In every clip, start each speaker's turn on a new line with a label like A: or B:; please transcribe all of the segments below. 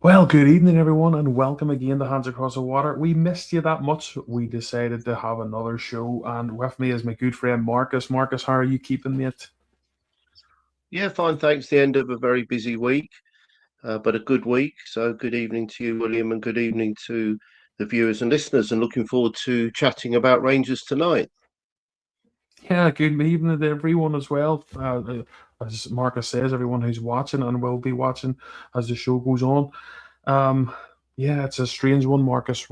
A: Well, good evening, everyone, and welcome again to Hands Across the Water. We missed you that much. We decided to have another show, and with me is my good friend Marcus. Marcus, how are you keeping, mate?
B: Yeah, fine. Thanks. The end of a very busy week, but a good week. So, good evening to you, William, and good evening to the viewers and listeners. And looking forward to chatting about Rangers tonight.
A: Yeah, good evening to everyone as well. As Marcus says, everyone who's watching and will be watching as the show goes on. Um, yeah, it's a strange one, Marcus.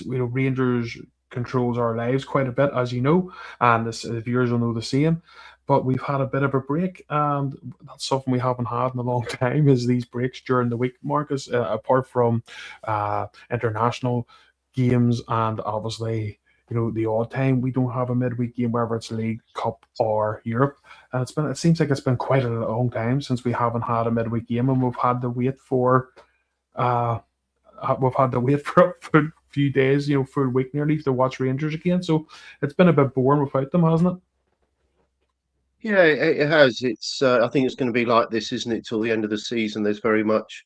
A: Rangers controls our lives quite a bit, as you know, and the viewers will know the same. But we've had a bit of a break, and that's something we haven't had in a long time. Is these breaks during the week, Marcus? Apart from international games and obviously. The odd time we don't have a midweek game, whether it's League, Cup, or Europe. It seems like it's been quite a long time since we haven't had a midweek game, and uh, we've had to wait for a few days, for a week nearly to watch Rangers again. So it's been a bit boring without them, hasn't it?
B: Yeah, it has. It's. I think it's going to be like this, isn't it? Till the end of the season. There's very much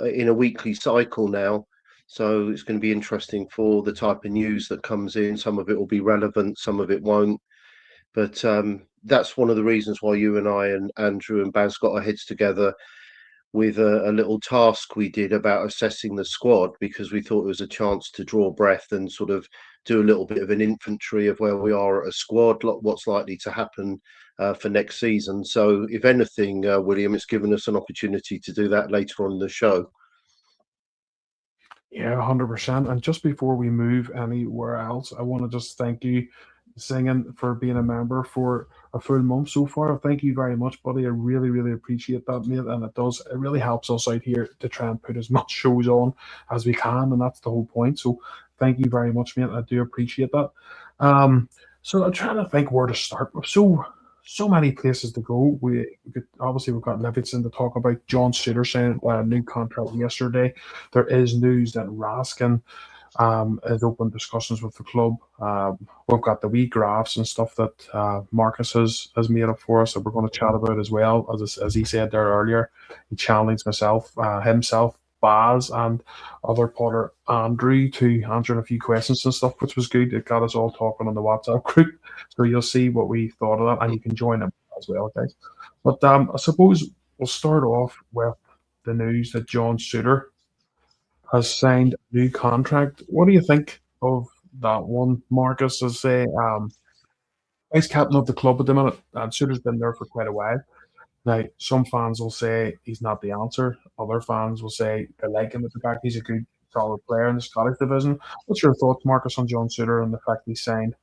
B: in a weekly cycle now. So it's going to be interesting for the type of news that comes in. Some of it will be relevant, some of it won't. But that's one of the reasons why you and I and Andrew and Baz got our heads together with a little task we did about assessing the squad because we thought it was a chance to draw breath and sort of do a little bit of an inventory of where we are at a squad, what's likely to happen for next season. So, if anything, William, it's given us an opportunity to do that later on in the show.
A: Yeah, 100%. And just before we move anywhere else, I want to just thank you, Singing, for being a member for a full month so far. Thank you very much, buddy. I really, really appreciate that, mate. And it really helps us out here to try and put as much shows on as we can. And that's the whole point. So thank you very much, mate. I do appreciate that. Um, so I'm trying to think where to start. So many places to go. Obviously we've got Livingston to talk about. John Suter signed a new contract yesterday. There is news that Raskin is open discussions with the club. We've got the wee graphs and stuff that Marcus has made up for us that we're going to chat about as well. As he said there earlier, he challenged himself, Baz, and other Potter Andrew to answering a few questions and stuff, which was good. It got us all talking on the WhatsApp group. So you'll see what we thought of that, and you can join them as well, guys. But I suppose we'll start off with the news that John Suter has signed a new contract. What do you think of that one, Marcus? As say, vice captain of the club at the minute, and Suter's been there for quite a while. Now, some fans will say he's not the answer. Other fans will say they like him at the back. He's a good, solid player in the Scottish division. What's your thoughts, Marcus, on John Suter and the fact he signed?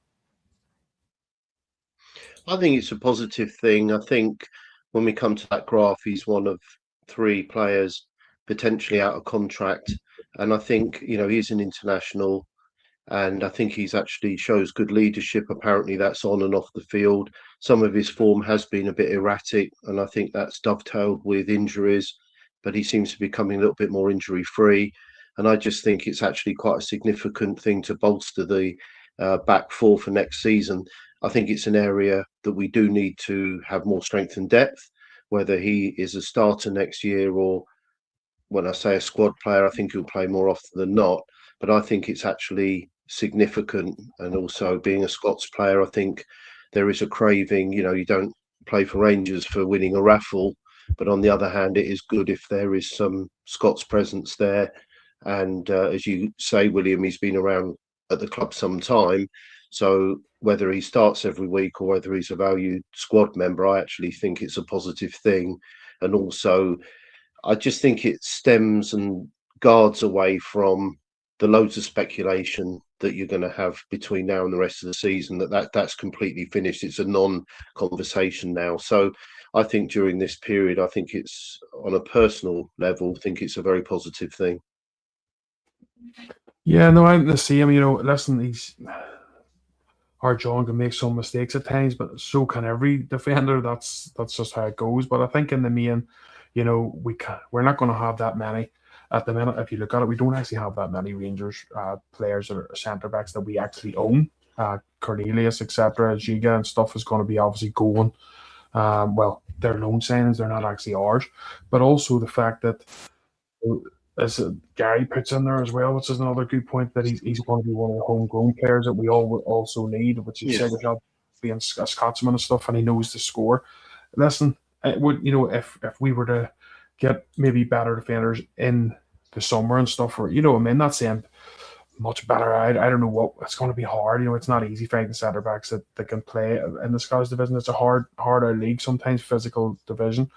B: I think it's a positive thing. I think when we come to that graph, he's one of three players potentially out of contract. And I think, he's an international. And I think he's actually shows good leadership. Apparently, that's on and off the field. Some of his form has been a bit erratic, and I think that's dovetailed with injuries. But he seems to be becoming a little bit more injury free, and I just think it's actually quite a significant thing to bolster the back four for next season. I think it's an area that we do need to have more strength and depth. Whether he is a starter next year or when I say a squad player, I think he'll play more often than not. But I think it's actually significant. And also being a Scots player, I think there is a craving. You don't play for Rangers for winning a raffle. But on the other hand, it is good if there is some Scots presence there. And as you say, William, he's been around at the club some time. So whether he starts every week or whether he's a valued squad member, I actually think it's a positive thing. And also, I just think it stems and guards away from the loads of speculation that you're going to have between now and the rest of the season. That's completely finished. It's a non-conversation now. So I think during this period, I think it's on a personal level. I think it's a very positive thing.
A: Yeah, no, I'm the same. Listen, our John can make some mistakes at times, but so can every defender. That's just how it goes. But I think in the main, we're not going to have that many at the minute. If you look at it, we don't actually have that many Rangers players or centre backs that we actually own. Cornelius, etc., Giga and stuff is going to be obviously going. Well, they're loan signings; they're not actually ours. But also the fact that As Gary puts in there as well, which is another good point, that he's going to be one of the homegrown players that we all also need, which you
B: Yeah,
A: said yourself, being a Scotsman and stuff, and he knows the score. Listen, it would, if we were to get maybe better defenders in the summer and stuff, or I mean, not saying much better. I don't know what it's going to be hard. It's not easy finding centre backs that can play in the Scottish division. It's a harder league sometimes, physical division.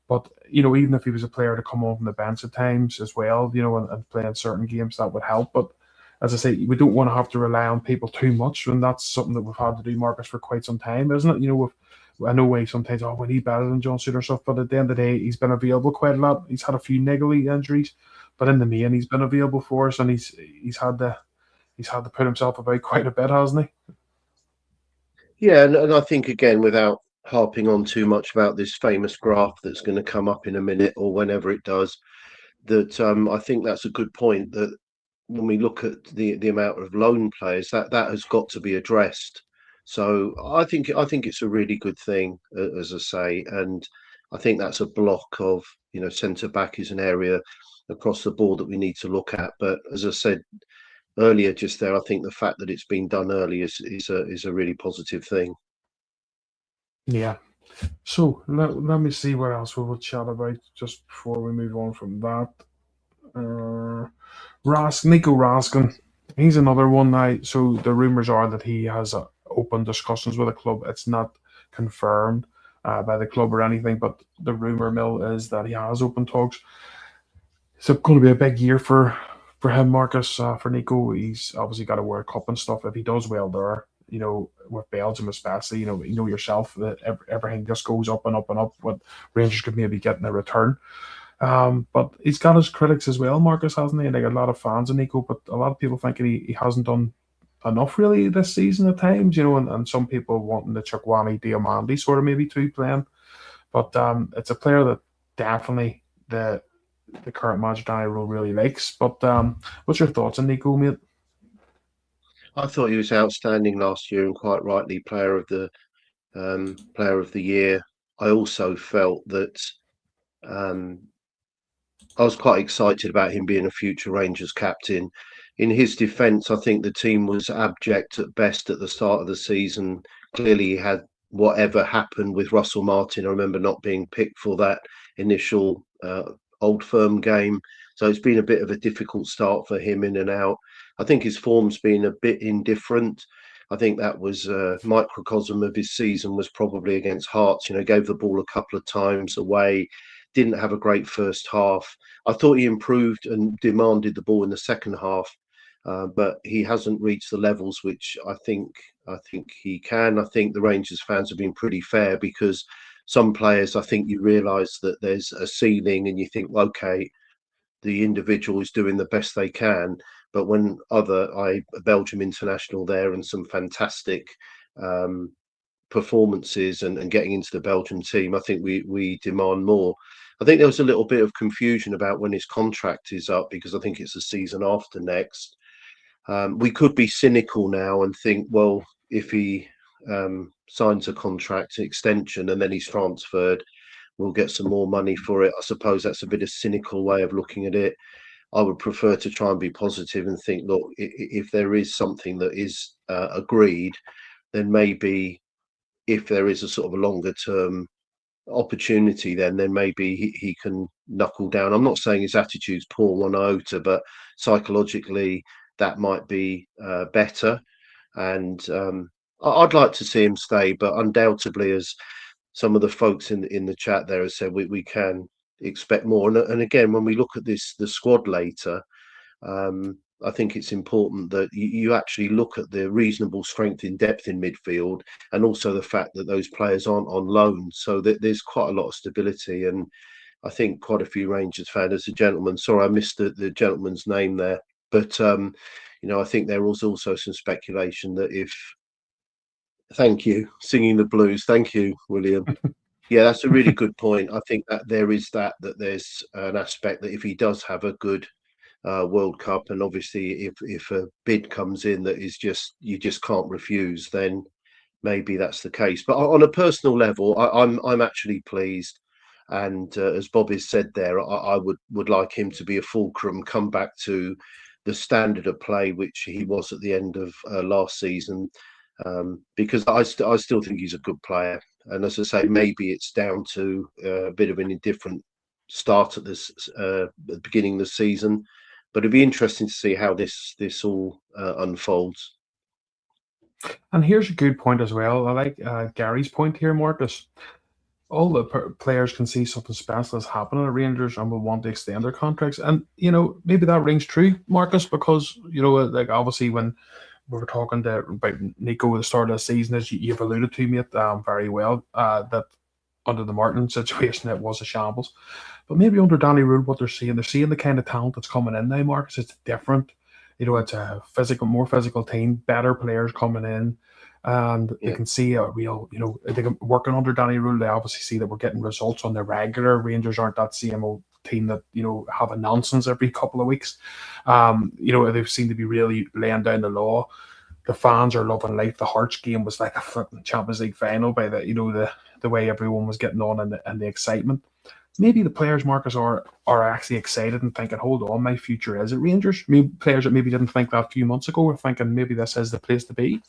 A: But even if he was a player to come on from the bench at times as well, and play in certain games, that would help. But as I say, we don't want to have to rely on people too much, and that's something that we've had to do, Marcus, for quite some time, isn't it? I know we sometimes, we need better than John Suter stuff, but at the end of the day, he's been available quite a lot. He's had a few niggly injuries, but in the main, he's been available for us, and he's had to put himself about quite a bit, hasn't he?
B: yeah, and I think again, without harping on too much about this famous graph that's going to come up in a minute or whenever it does, that I think that's a good point. That when we look at the amount of loan players, that has got to be addressed. So I think it's a really good thing, as I say, and I think that's a block of centre back is an area across the board that we need to look at. But as I said earlier, just there, I think the fact that it's been done early is a really positive thing.
A: Yeah. So let me see what else we will chat about just before we move on from that. Uh, Nico Raskin, he's another one now. So the rumors are that he has open discussions with a club. It's not confirmed by the club or anything, but the rumor mill is that he has open talks. So it's going to be a big year for him, Marcus. For Nico, he's obviously got a World Cup and stuff. If he does well there, with Belgium especially, you know yourself that everything just goes up and up and up. What Rangers could maybe get in a return. But he's got his critics as well, Marcus, hasn't he? Like a lot of fans of Nico, but a lot of people thinking he hasn't done enough really this season at times, and some people wanting the Chukwani Diamandi sort of maybe too playing. But it's a player that definitely the current manager Danny Rule really likes. But what's your thoughts on Nico, mate?
B: I thought he was outstanding last year and quite rightly player of the year. I also felt that um, I was quite excited about him being a future Rangers captain. In his defence, I think the team was abject at best at the start of the season. Clearly, he had whatever happened with Russell Martin. I remember not being picked for that initial Old Firm game. So it's been a bit of a difficult start for him in and out. I think his form's been a bit indifferent. I think that was a microcosm of his season was probably against Hearts. Gave the ball a couple of times away, didn't have a great first half. I thought he improved and demanded the ball in the second half, but he hasn't reached the levels which I think he can. I think the Rangers fans have been pretty fair because some players, I think you realise that there's a ceiling and you think, okay, the individual is doing the best they can. But when Belgium international there and some fantastic um, performances and getting into the Belgian team, I think we demand more. I think there was a little bit of confusion about when his contract is up because I think it's the season after next. We could be cynical now and think, well, if he signs a contract extension and then he's transferred, we'll get some more money for it. I suppose that's a bit of cynical way of looking at it. I would prefer to try and be positive and think, look, if there is something that is agreed, then maybe if there is a sort of a longer term opportunity, then maybe he can knuckle down. I'm not saying his attitude's poor one iota, but psychologically that might be better. And I'd like to see him stay, but undoubtedly, as some of the folks in the chat there have said, we can expect more. And again, when we look at the squad later, I think it's important that you actually look at the reasonable strength in depth in midfield, and also the fact that those players aren't on loan, so that there's quite a lot of stability. And I think quite a few Rangers fans, as a gentleman, sorry I missed the gentleman's name there, but I think there was also some speculation that if, thank you, singing the blues, thank you, William. Yeah, that's a really good point. I think that there is that there's an aspect that if he does have a good World Cup, and obviously if a bid comes in that is just you just can't refuse, then maybe that's the case. But on a personal level, I'm actually pleased. And as Bob has said there, I would like him to be a fulcrum, come back to the standard of play which he was at the end of last season, because I still think he's a good player. And as I say, maybe it's down to a bit of an indifferent start at the beginning of the season, but it'd be interesting to see how this all unfolds.
A: And here's a good point as well. I like Gary's point here, Marcus. All the players can see something special is happening at Rangers and will want to extend their contracts. And maybe that rings true, Marcus, because like obviously when we were talking about Nico at the start of the season, as you've alluded to, mate, very well, that under the Martin situation it was a shambles. But maybe under Danny Rule, what they're seeing the kind of talent that's coming in now, Marcus. It's different. It's a more physical team, better players coming in, and they can see a real, they can, working under Danny Rule, they obviously see that we're getting results on the regular. Rangers aren't that same old team that, have a nonsense every couple of weeks. They seem to be really laying down the law. The fans are loving life. The Hearts game was like a fucking Champions League final by the way everyone was getting on and the excitement. Maybe the players, Marcus, are actually excited and thinking, hold on, my future is at Rangers. Maybe players that maybe didn't think that a few months ago are thinking maybe this is the place to be.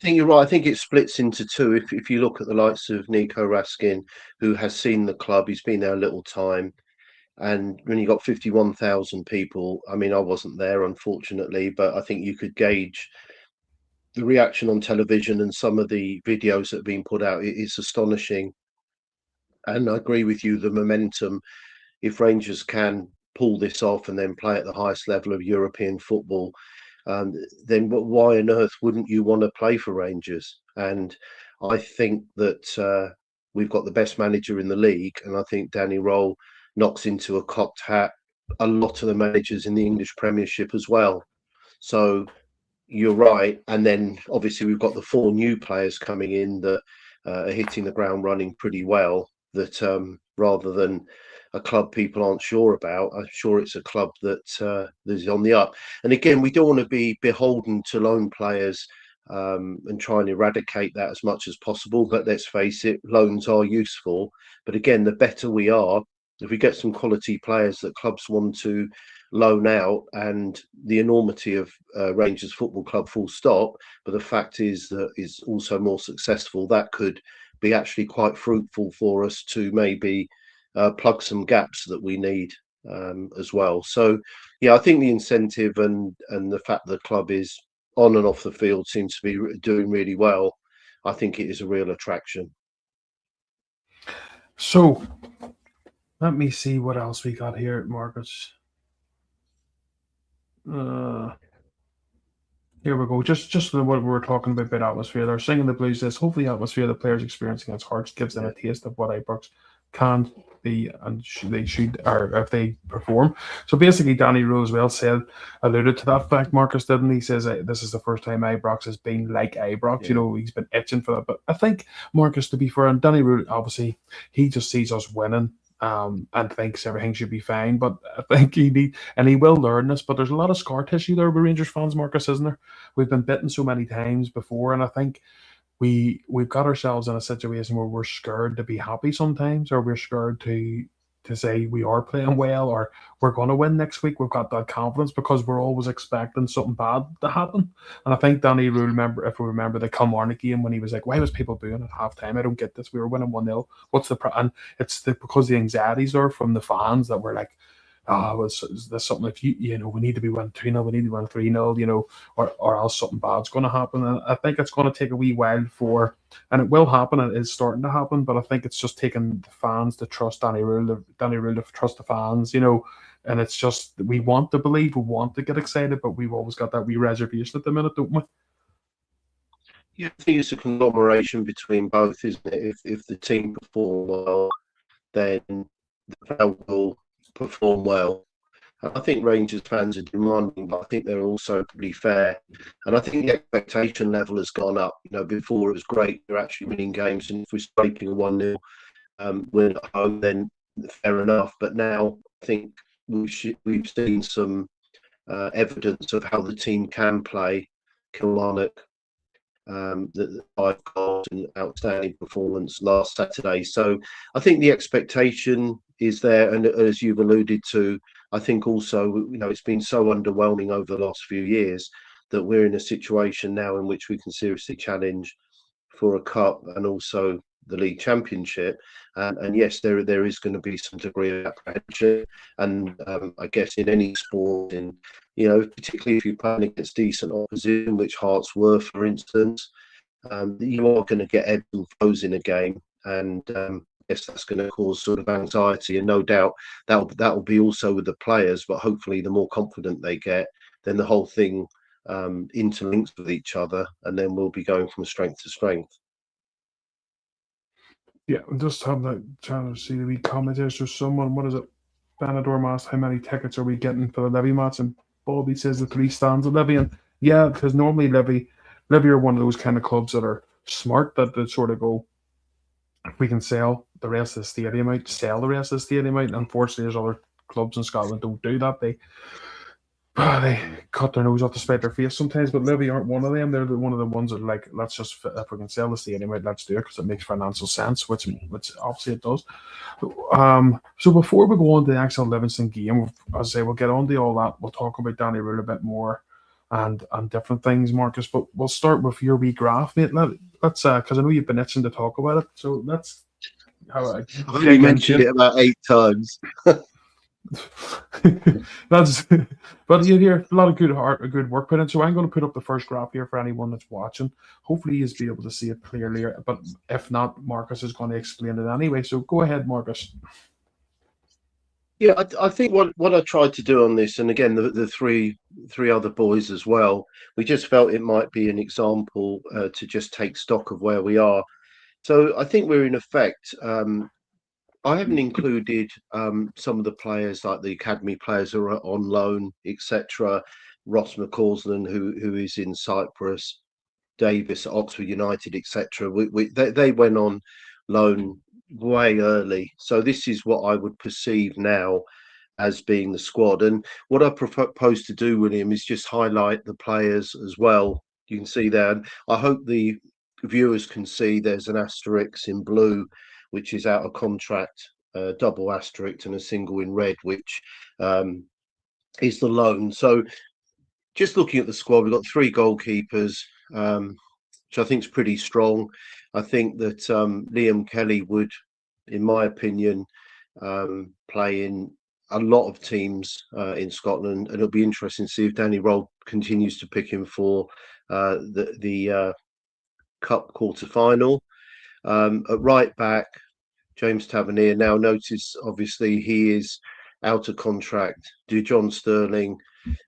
B: I think you're right. I think it splits into two. If you look at the likes of Nico Raskin, who has seen the club, he's been there a little time. And when you got 51,000 people, I mean, I wasn't there, unfortunately, but I think you could gauge the reaction on television and some of the videos that have been put out. It's astonishing. And I agree with you, the momentum, if Rangers can pull this off and then play at the highest level of European football, then why on earth wouldn't you want to play for Rangers? And I think that we've got the best manager in the league, and I think Danny Roll knocks into a cocked hat a lot of the managers in the English Premiership as well. So you're right. And then obviously we've got the four new players coming in that are hitting the ground running pretty well. That rather than a club people aren't sure about, I'm sure it's a club that is on the up. And again, we don't want to be beholden to loan players and try and eradicate that as much as possible. But let's face it, loans are useful. But again, the better we are, if we get some quality players that clubs want to loan out, and the enormity of Rangers Football Club, full stop. But the fact is that is also more successful. That could be actually quite fruitful for us to maybe plug some gaps that we need as well. So, yeah, I think the incentive and the fact the club is on and off the field seems to be doing really well. I think it is a real attraction.
A: So, let me see what else we got here, Marcus. Here we go. Just what we were talking about atmosphere. They're singing the blues. Says hopefully, the atmosphere the players experiencing against Hearts gives them a taste of what Ibrox can be and they should, or if they perform. So basically, Danny Rose well said, alluded to that fact. Marcus didn't he? Says this is the first time Ibrox has been like Ibrox.
B: Yeah.
A: He's been itching for that. But I think Marcus, to be fair, and Danny Rose obviously he just sees us winning. And thinks everything should be fine. But I think he will learn this. But there's a lot of scar tissue there with Rangers fans, Marcus, isn't there? We've been bitten so many times before, and I think we've got ourselves in a situation where we're scared to be happy sometimes, or we're scared to say we are playing well or we're going to win next week. We've got that confidence because we're always expecting something bad to happen. And I think Danny Rule, if we remember the Kilmarnock game when he was like, why was people booing at half time? I don't get this. We were winning 1-0. What's the and it's because the anxieties are from the fans that were like, is this something if we need to be winning 2-0, we need to win 3-0, or else something bad's going to happen. And I think it's going to take a wee while and it will happen, and it is starting to happen, but I think it's just taking the fans to trust Danny Rule to trust the fans, and it's just, we want to believe, we want to get excited, but we've always got that wee reservation at the minute, don't we?
B: Yeah, I think it's a conglomeration between both, isn't it? If the team perform well, then the crowd will perform well. I think Rangers fans are demanding, but I think they're also pretty fair. And I think the expectation level has gone up. Before it was great, they're actually winning games, and if we're scraping a 1-0 win at home, then fair enough. But now I think we've seen some evidence of how the team can play. Kilmarnock the 5 goals and outstanding performance last Saturday. So I think the expectation is there, and as you've alluded to, I think also it's been so underwhelming over the last few years that we're in a situation now in which we can seriously challenge for a cup and also the league championship. And yes, there is going to be some degree of apprehension, and I guess in any sport, in particularly if you're playing against decent opposition, which Hearts were, for instance, you are going to get ebbs and flows in a game, and yes, that's going to cause sort of anxiety, and no doubt that'll be also with the players. But hopefully, the more confident they get, then the whole thing interlinks with each other, and then we'll be going from strength to strength.
A: Yeah, I'm just having that trying to see the wee comment here. So someone, what is it? Benadorm asked how many tickets are we getting for the Levy match, and Bobby says the three stands at Levy, and yeah, because normally Levy are one of those kind of clubs that are smart that they sort of go, if we can sell the rest of the stadium out, sell the rest of the stadium out. Unfortunately, there's other clubs in Scotland don't do that. They cut their nose off to spite their face sometimes, but Livy aren't one of them. They're one of the ones that are like, let's just if we can sell the stadium out, let's do it because it makes financial sense, which obviously it does. So before we go on to the actual Livingston game, as I say, we'll get on to all that. We'll talk about Danny Rule a bit more and different things, Marcus. But we'll start with your wee graph, mate. Let's because I know you've been itching to talk about it. So let's
B: I've only
A: dig into
B: mentioned
A: it.
B: it about 8 times.
A: That's but you hear a lot of good work put in. So I'm going to put up the first graph here for anyone that's watching. Hopefully, you'll be able to see it clearly. But if not, Marcus is going to explain it anyway. So go ahead, Marcus.
B: Yeah, I think what I tried to do on this, and again the three other boys as well, we just felt it might be an example to just take stock of where we are. So I think we're in effect. I haven't included some of the players like the academy players who are on loan, etc. Ross McCausland, who is in Cyprus, Davis at Oxford United, etc. They went on loan way early, so this is what I would perceive now as being the squad. And what I propose to do, William, is just highlight the players as well. You can see there, and I hope the viewers can see there's an asterisk in blue, which is out of contract, double asterisk, and a single in red, which is the loan. So just looking at the squad, we've got 3 goalkeepers, which I think is pretty strong. I think that Liam Kelly would, in my opinion, play in a lot of teams in Scotland, and it'll be interesting to see if Danny Roll continues to pick him for the Cup quarter final. At right back, James Tavernier. Now, notice obviously he is out of contract. Do John Sterling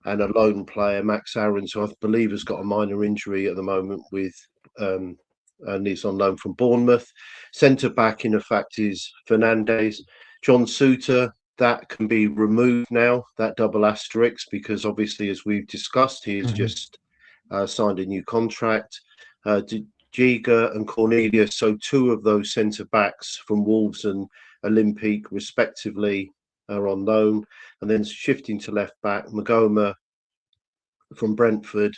B: and a lone player, Max Aaron, who I believe has got a minor injury at the moment with and he's on loan from Bournemouth. Centre back, in effect, is Fernandez. John Suter, that can be removed now, that double asterisk, because obviously, as we've discussed, he has just signed a new contract. Giga and Cornelius, so 2 of those centre backs from Wolves and Olympique, respectively, are on loan. And then shifting to left back, Magoma from Brentford,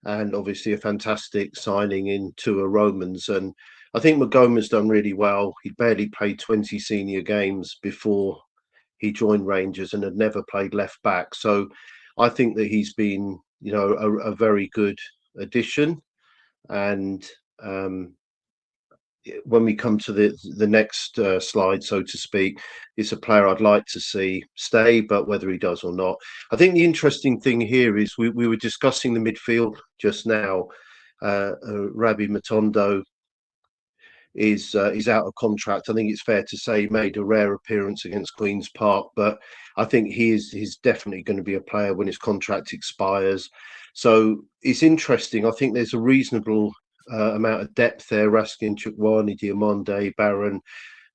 B: and obviously a fantastic signing in Tua Romans. And I think Magoma's done really well. He barely played 20 senior games before he joined Rangers and had never played left back. So I think that he's been, a very good addition. And when we come to the next slide, so to speak, it's a player I'd like to see stay, but whether he does or not. I think the interesting thing here is we were discussing the midfield just now. Rabbi Matondo is out of contract. I think it's fair to say he made a rare appearance against Queen's Park, but I think he's definitely going to be a player when his contract expires. So it's interesting. I think there's a reasonable amount of depth there. Raskin, Chukwani, Diamande, Barron,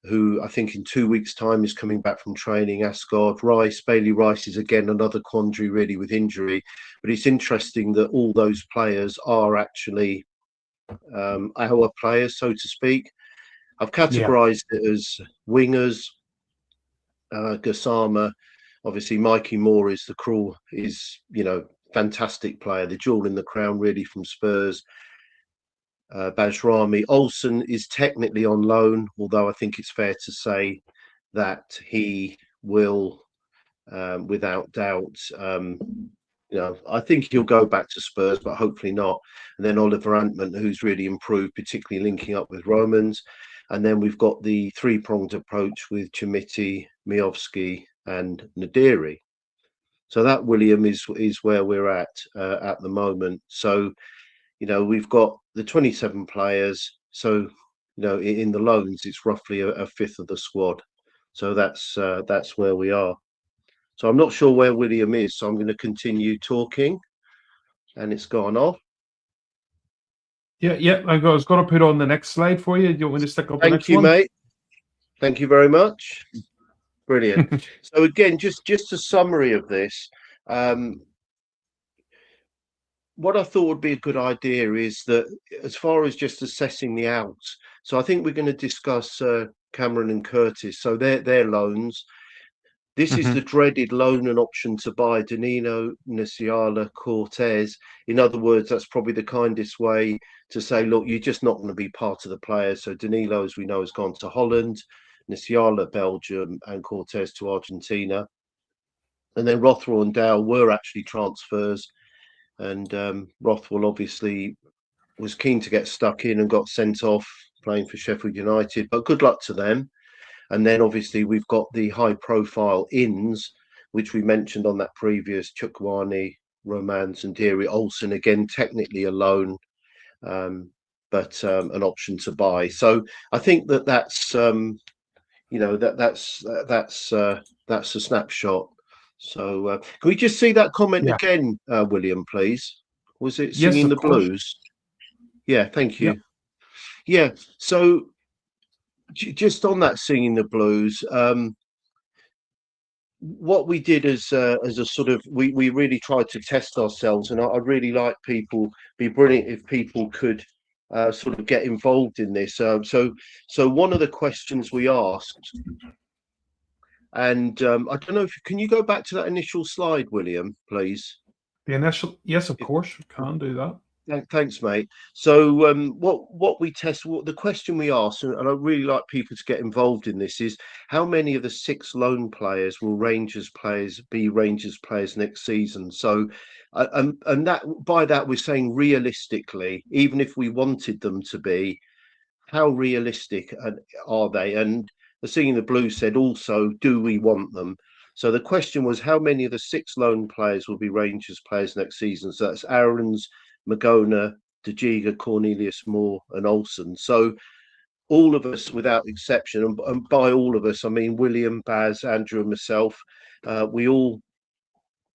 B: who I think in 2 weeks' time is coming back from training. Asgard, Rice, Bailey Rice is again another quandary really with injury. But it's interesting that all those players are actually our players, so to speak. I've
A: Yeah.
B: categorised it as wingers, Gassama. Obviously, Mikey Moore is fantastic player, the jewel in the crown really from Spurs. Bajrami. Olsen is technically on loan, although I think it's fair to say that he will, without doubt, I think he'll go back to Spurs, but hopefully not. And then Oliver Antman, who's really improved, particularly linking up with Romans. And then we've got the three-pronged approach with Chimiti, Miovski, and Nadiri. So that, William, is where we're at the moment. So, we've got the 27 players. So, in the loans, it's roughly a fifth of the squad. So that's where we are. So I'm not sure where William is. So I'm going to continue talking, and it's gone off.
A: Yeah. I was going to put on the next slide for you. Do you want me to stick up the next
B: Thank you,
A: one?
B: mate. Thank you very much. Brilliant. So again, just a summary of this. What I thought would be a good idea is that, as far as just assessing the outs, so I think we're going to discuss Cameron and Curtis. So they're loans. This is the dreaded loan and option to buy Danilo, Nasiala, Cortez. In other words, that's probably the kindest way to say, look, you're just not going to be part of the players. So Danilo, as we know, has gone to Holland, Nasiala, Belgium, and Cortez to Argentina. And then Rothwell and Dow were actually transfers. And Rothwell obviously was keen to get stuck in and got sent off playing for Sheffield United. But good luck to them. And then obviously we've got the high profile ins, which we mentioned on that previous Chukwani, Romance and Deary Olsen, again, technically a loan, but an option to buy. So I think that's that's a snapshot. So can we just see that comment again, William, please? Was it Singing the Blues? Yeah, thank you. Yeah, so just on that Singing the Blues, what we did as a sort of, we really tried to test ourselves, and I'd really like be brilliant if people could sort of get involved in this. So one of the questions we asked, and I don't know if can you go back to that initial slide, William, please?
A: The initial, yes, of course, can do that.
B: Thanks, mate. So what we test, the question we asked, and I really like people to get involved in this, is how many of the 6 loan players will Rangers players be Rangers players next season? So and that, by that, we're saying realistically, even if we wanted them to be, how realistic are they? And the Singing the Blues said also, do we want them? So the question was, how many of the 6 loan players will be Rangers players next season? So that's Aaron's, Magona, De Giga, Cornelius Moore, and Olsen. So all of us, without exception, and by all of us, I mean William, Baz, Andrew, and myself, we all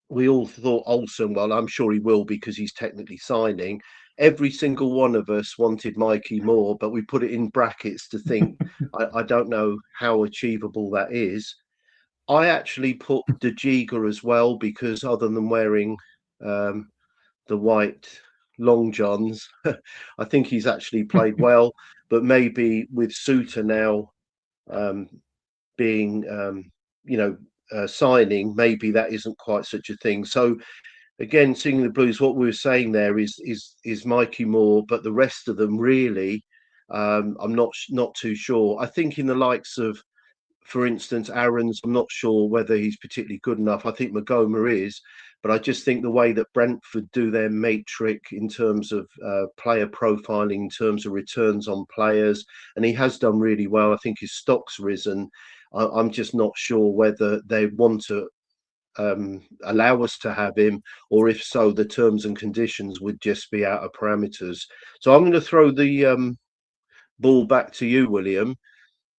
B: thought Olsen. Well, I'm sure he will because he's technically signing. Every single one of us wanted Mikey Moore, but we put it in brackets to think. I don't know how achievable that is. I actually put De Giga as well because, other than wearing the white long johns, I think he's actually played well. But maybe with Suter now being signing, maybe that isn't quite such a thing. So again, Singing the Blues, what we were saying there is Mikey Moore, but the rest of them really, I'm not too sure. I think in the likes of, for instance, Aaron's, I'm not sure whether he's particularly good enough. I think Magoma is, but I just think the way that Brentford do their matrix in terms of player profiling, in terms of returns on players, and he has done really well. I think his stock's risen. I'm just not sure whether they want to allow us to have him, or if so, the terms and conditions would just be out of parameters. So I'm going to throw the ball back to you, William.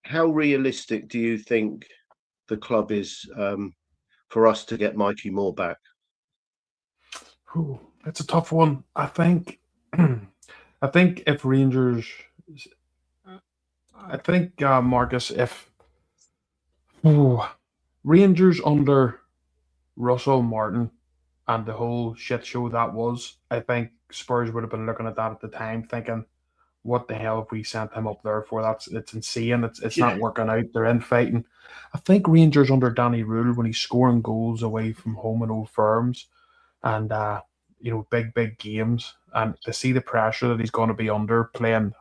B: How realistic do you think the club is for us to get Mikey Moore back?
A: Ooh, it's a tough one. I think if Rangers, Marcus, if Rangers under Russell Martin and the whole shit show that was, I think Spurs would have been looking at that at the time, thinking, "What the hell have we sent him up there for? It's insane. It's not working out. They're infighting." I think Rangers under Danny Rule, when he's scoring goals away from home in Old Firms, and big games, and to see the pressure that he's going to be under playing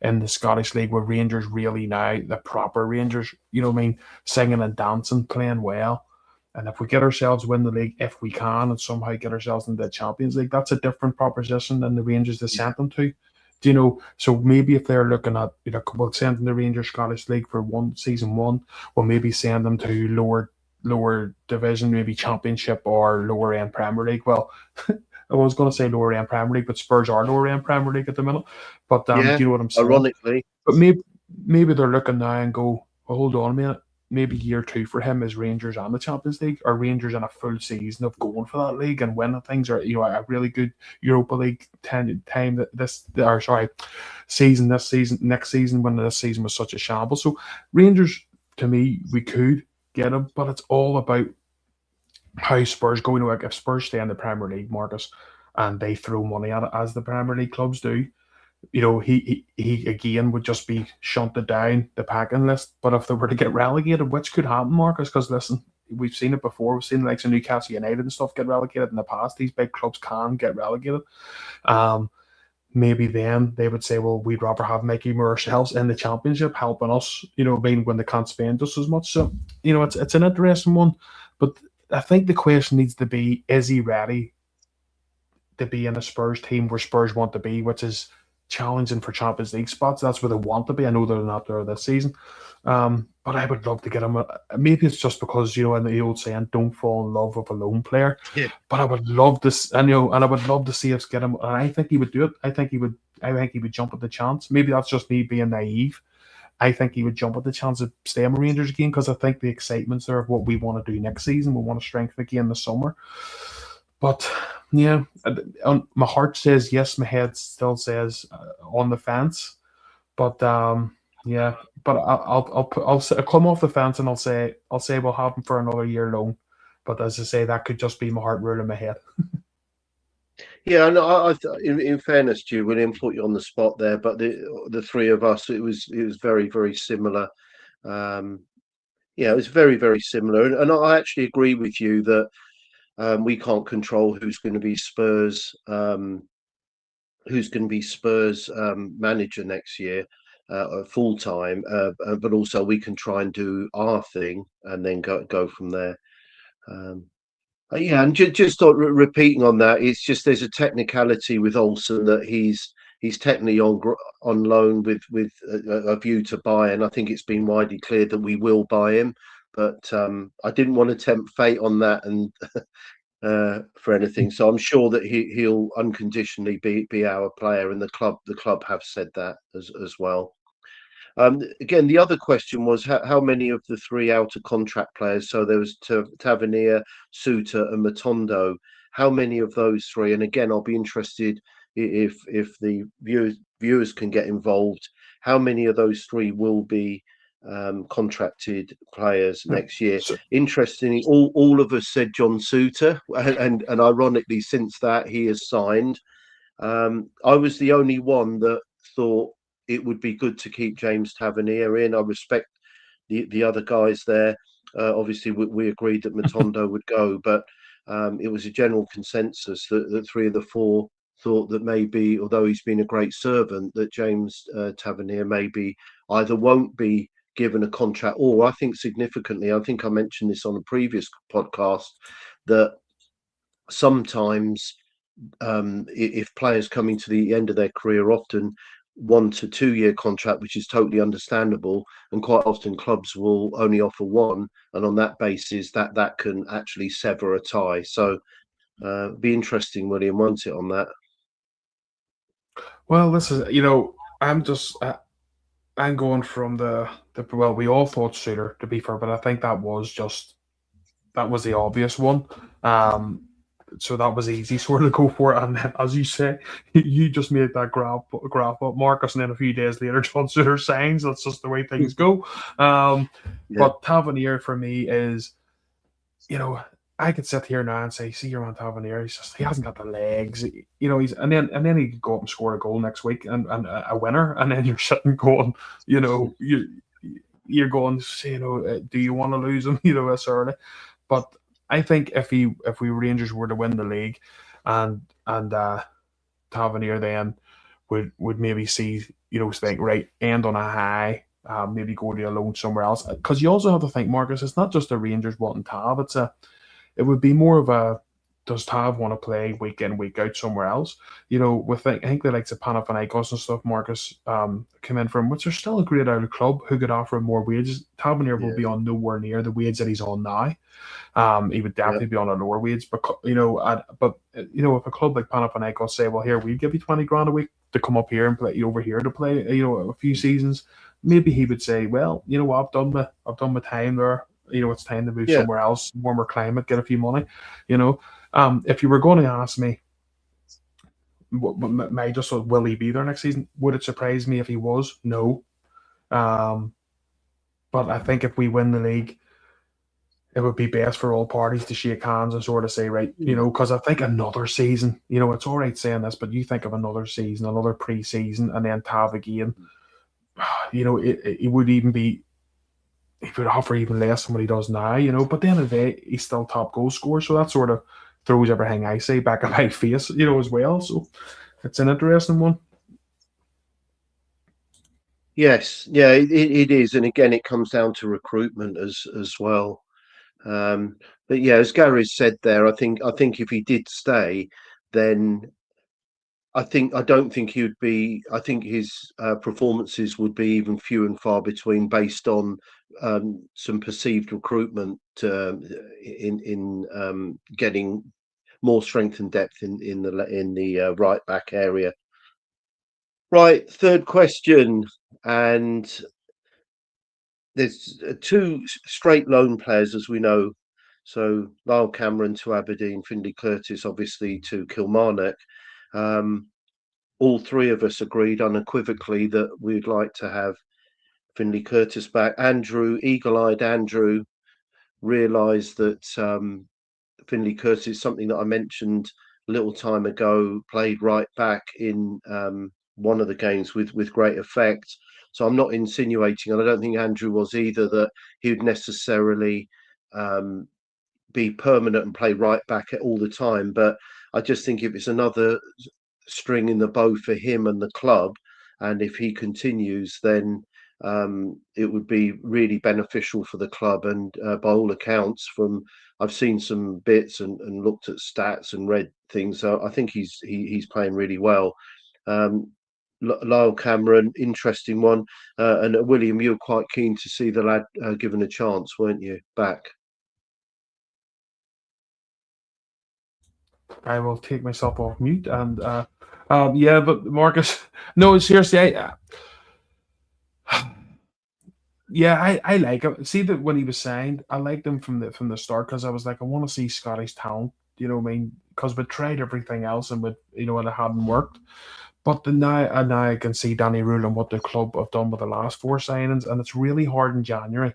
A: in the Scottish League with Rangers really now, the proper Rangers, singing and dancing, playing well. And if we get ourselves win the league, if we can, and somehow get ourselves into the Champions League, that's a different proposition than the Rangers they sent them to. So maybe if they're looking at, we'll send them to Rangers Scottish League for season one, we'll maybe send them to lower division, maybe Championship or lower end Premier League. Well, I was going to say lower end Premier League, but Spurs are lower end Premier League at the minute. But do
B: Yeah,
A: you know what I'm saying?
B: ironically.
A: But maybe they're looking now and go, well, hold on a minute. Maybe year 2 for him is Rangers and the Champions League, or Rangers in a full season of going for that league and winning things, or a really good Europa League season next season when this season was such a shambles. So Rangers, to me, we could get him, but it's all about how Spurs go. If Spurs stay in the Premier League, Marcus, and they throw money at it as the Premier League clubs do, he again would just be shunted down the packing list. But if they were to get relegated, which could happen, Marcus, because listen, we've seen it before. We've seen the likes of Newcastle United and stuff get relegated in the past. These big clubs can get relegated. Maybe then they would say, well, we'd rather have Mickey Moore ourselves in the Championship helping us, being when they can't spend just as much. So, it's an interesting one. But I think the question needs to be, is he ready to be in a Spurs team where Spurs want to be, which is challenging for Champions League spots? That's where they want to be. I know they're not there this season. But I would love to get him. Maybe it's just because, in the old saying, don't fall in love with a lone player.
B: Yeah.
A: But I would love this, and I would love to see us get him. And I think he would do it. I think he would jump at the chance. Maybe that's just me being naive. I think he would jump at the chance of staying with Rangers again, because I think the excitement's there of what we want to do next season. We want to strengthen again this summer. But yeah, my heart says yes. My head still says on the fence. But yeah. But I'll come off the fence and I'll say we'll have him for another year loan. But as I say, that could just be my heart ruling my head.
B: Yeah, and in fairness to you, William, put you on the spot there, but the three of us, it was very, very similar. It was very, very similar, and I actually agree with you that we can't control who's going to be Spurs manager next year full time, but also we can try and do our thing and then go from there. And just repeating on that, it's just there's a technicality with Olsen that he's technically on loan with a view to buy, and I think it's been widely cleared that we will buy him. But I didn't want to tempt fate on that and for anything, so I'm sure that he'll unconditionally be our player, and the club have said that as well. Again, the other question was how many of the three outer contract players, so there was Tavernier, Suter and Matondo, how many of those three, and again I'll be interested if the viewers can get involved, how many of those three will be contracted players next year? Interestingly, all of us said John Suter, and ironically since that he has signed. I was the only one that thought it would be good to keep James Tavernier in. I respect the other guys there. Obviously, we agreed that Matondo would go, but it was a general consensus that three of the four thought that maybe, although he's been a great servant, that James Tavernier maybe either won't be given a contract, or I think significantly, I think I mentioned this on a previous podcast, that sometimes if players coming to the end of their career, often 1 to 2 year contract, which is totally understandable, and quite often clubs will only offer one, and on that basis that can actually sever a tie. So be interesting, William, won't it, on that?
A: Well, this is, I'm going from the well, we all thought Suter, to be fair, but I think that was the obvious one. So that was easy sort of go for it. And then, as you say, you just made that graph up, Marcus, and then a few days later, John Suter signs. That's just the way things go. But Tavernier for me is, I could sit here now and say, see your man Tavernier, he hasn't got the legs, and then he could go up and score a goal next week and a winner, and then you're sitting going, you're going, do you want to lose him, this early? But I think if we Rangers were to win the league, and Tavernier then would maybe see, think, right, end on a high, maybe go to a loan somewhere else. Because you also have to think, Marcus, it's not just the Rangers wanting Tav. It would be more of a, does Tav want to play week in, week out somewhere else? With I think the likes of Panathinaikos and stuff, Marcus, come in from, which are still a great out club who could offer him more wages. Tavernier will
B: Yeah,
A: be on nowhere near the wage that he's on now. He would
B: yeah,
A: definitely be on a lower wage, but if a club like Panathinaikos say, "Well, here we give you 20 grand a week to come up here and play over here to play, a few seasons," maybe he would say, "Well, you know what, I've done my time there. It's time to move
B: yeah.
A: somewhere else, warmer climate, get a few money." You know, if you were going to ask me, my just sort of, will he be there next season? Would it surprise me if he was? No. Um, but I think if we win the league, it would be best for all parties to shake hands and sort of say, right,
B: Yeah.
A: because I think another season, it's all right saying this, but you think of another season, another pre-season, and then Tav again, it would even be, he would offer even less than what he does now, but at the end of the day, he's still top goal scorer, so that sort of throws everything I say back in my face, as well. So it's an interesting one.
B: Yes, yeah, it is, and again, it comes down to recruitment as well. Um, but yeah, as Gary said there, I think if he did stay, then I don't think he would be. I think his performances would be even few and far between, based on some perceived recruitment in getting more strength and depth in the right back area. Right, third question, and there's two straight loan players, as we know. So Lyle Cameron to Aberdeen, Finlay Curtis obviously to Kilmarnock. Um, all three of us agreed unequivocally that we'd like to have Finlay Curtis back. Andrew, eagle-eyed Andrew, realised that Finlay Curtis, something that I mentioned a little time ago, played right back in one of the games with great effect. So I'm not insinuating, and I don't think Andrew was either, that he would necessarily um, be permanent and play right back at all the time. But I just think if it's another string in the bow for him and the club, and if he continues, then it would be really beneficial for the club. And by all accounts, from I've seen some bits and looked at stats and read things, so I think he's playing really well. Um, Lyle Cameron, interesting one, and William, you were quite keen to see the lad given a chance, weren't you? Back.
A: I will take myself off mute and yeah, but Marcus, no, seriously, yeah, I like him. See that when he was signed, I liked him from the start because I was like, I want to see Scottish talent. You know what I mean? Because we tried everything else and and it hadn't worked. But now I can see Danny Rule and what the club have done with the last four signings, and it's really hard in January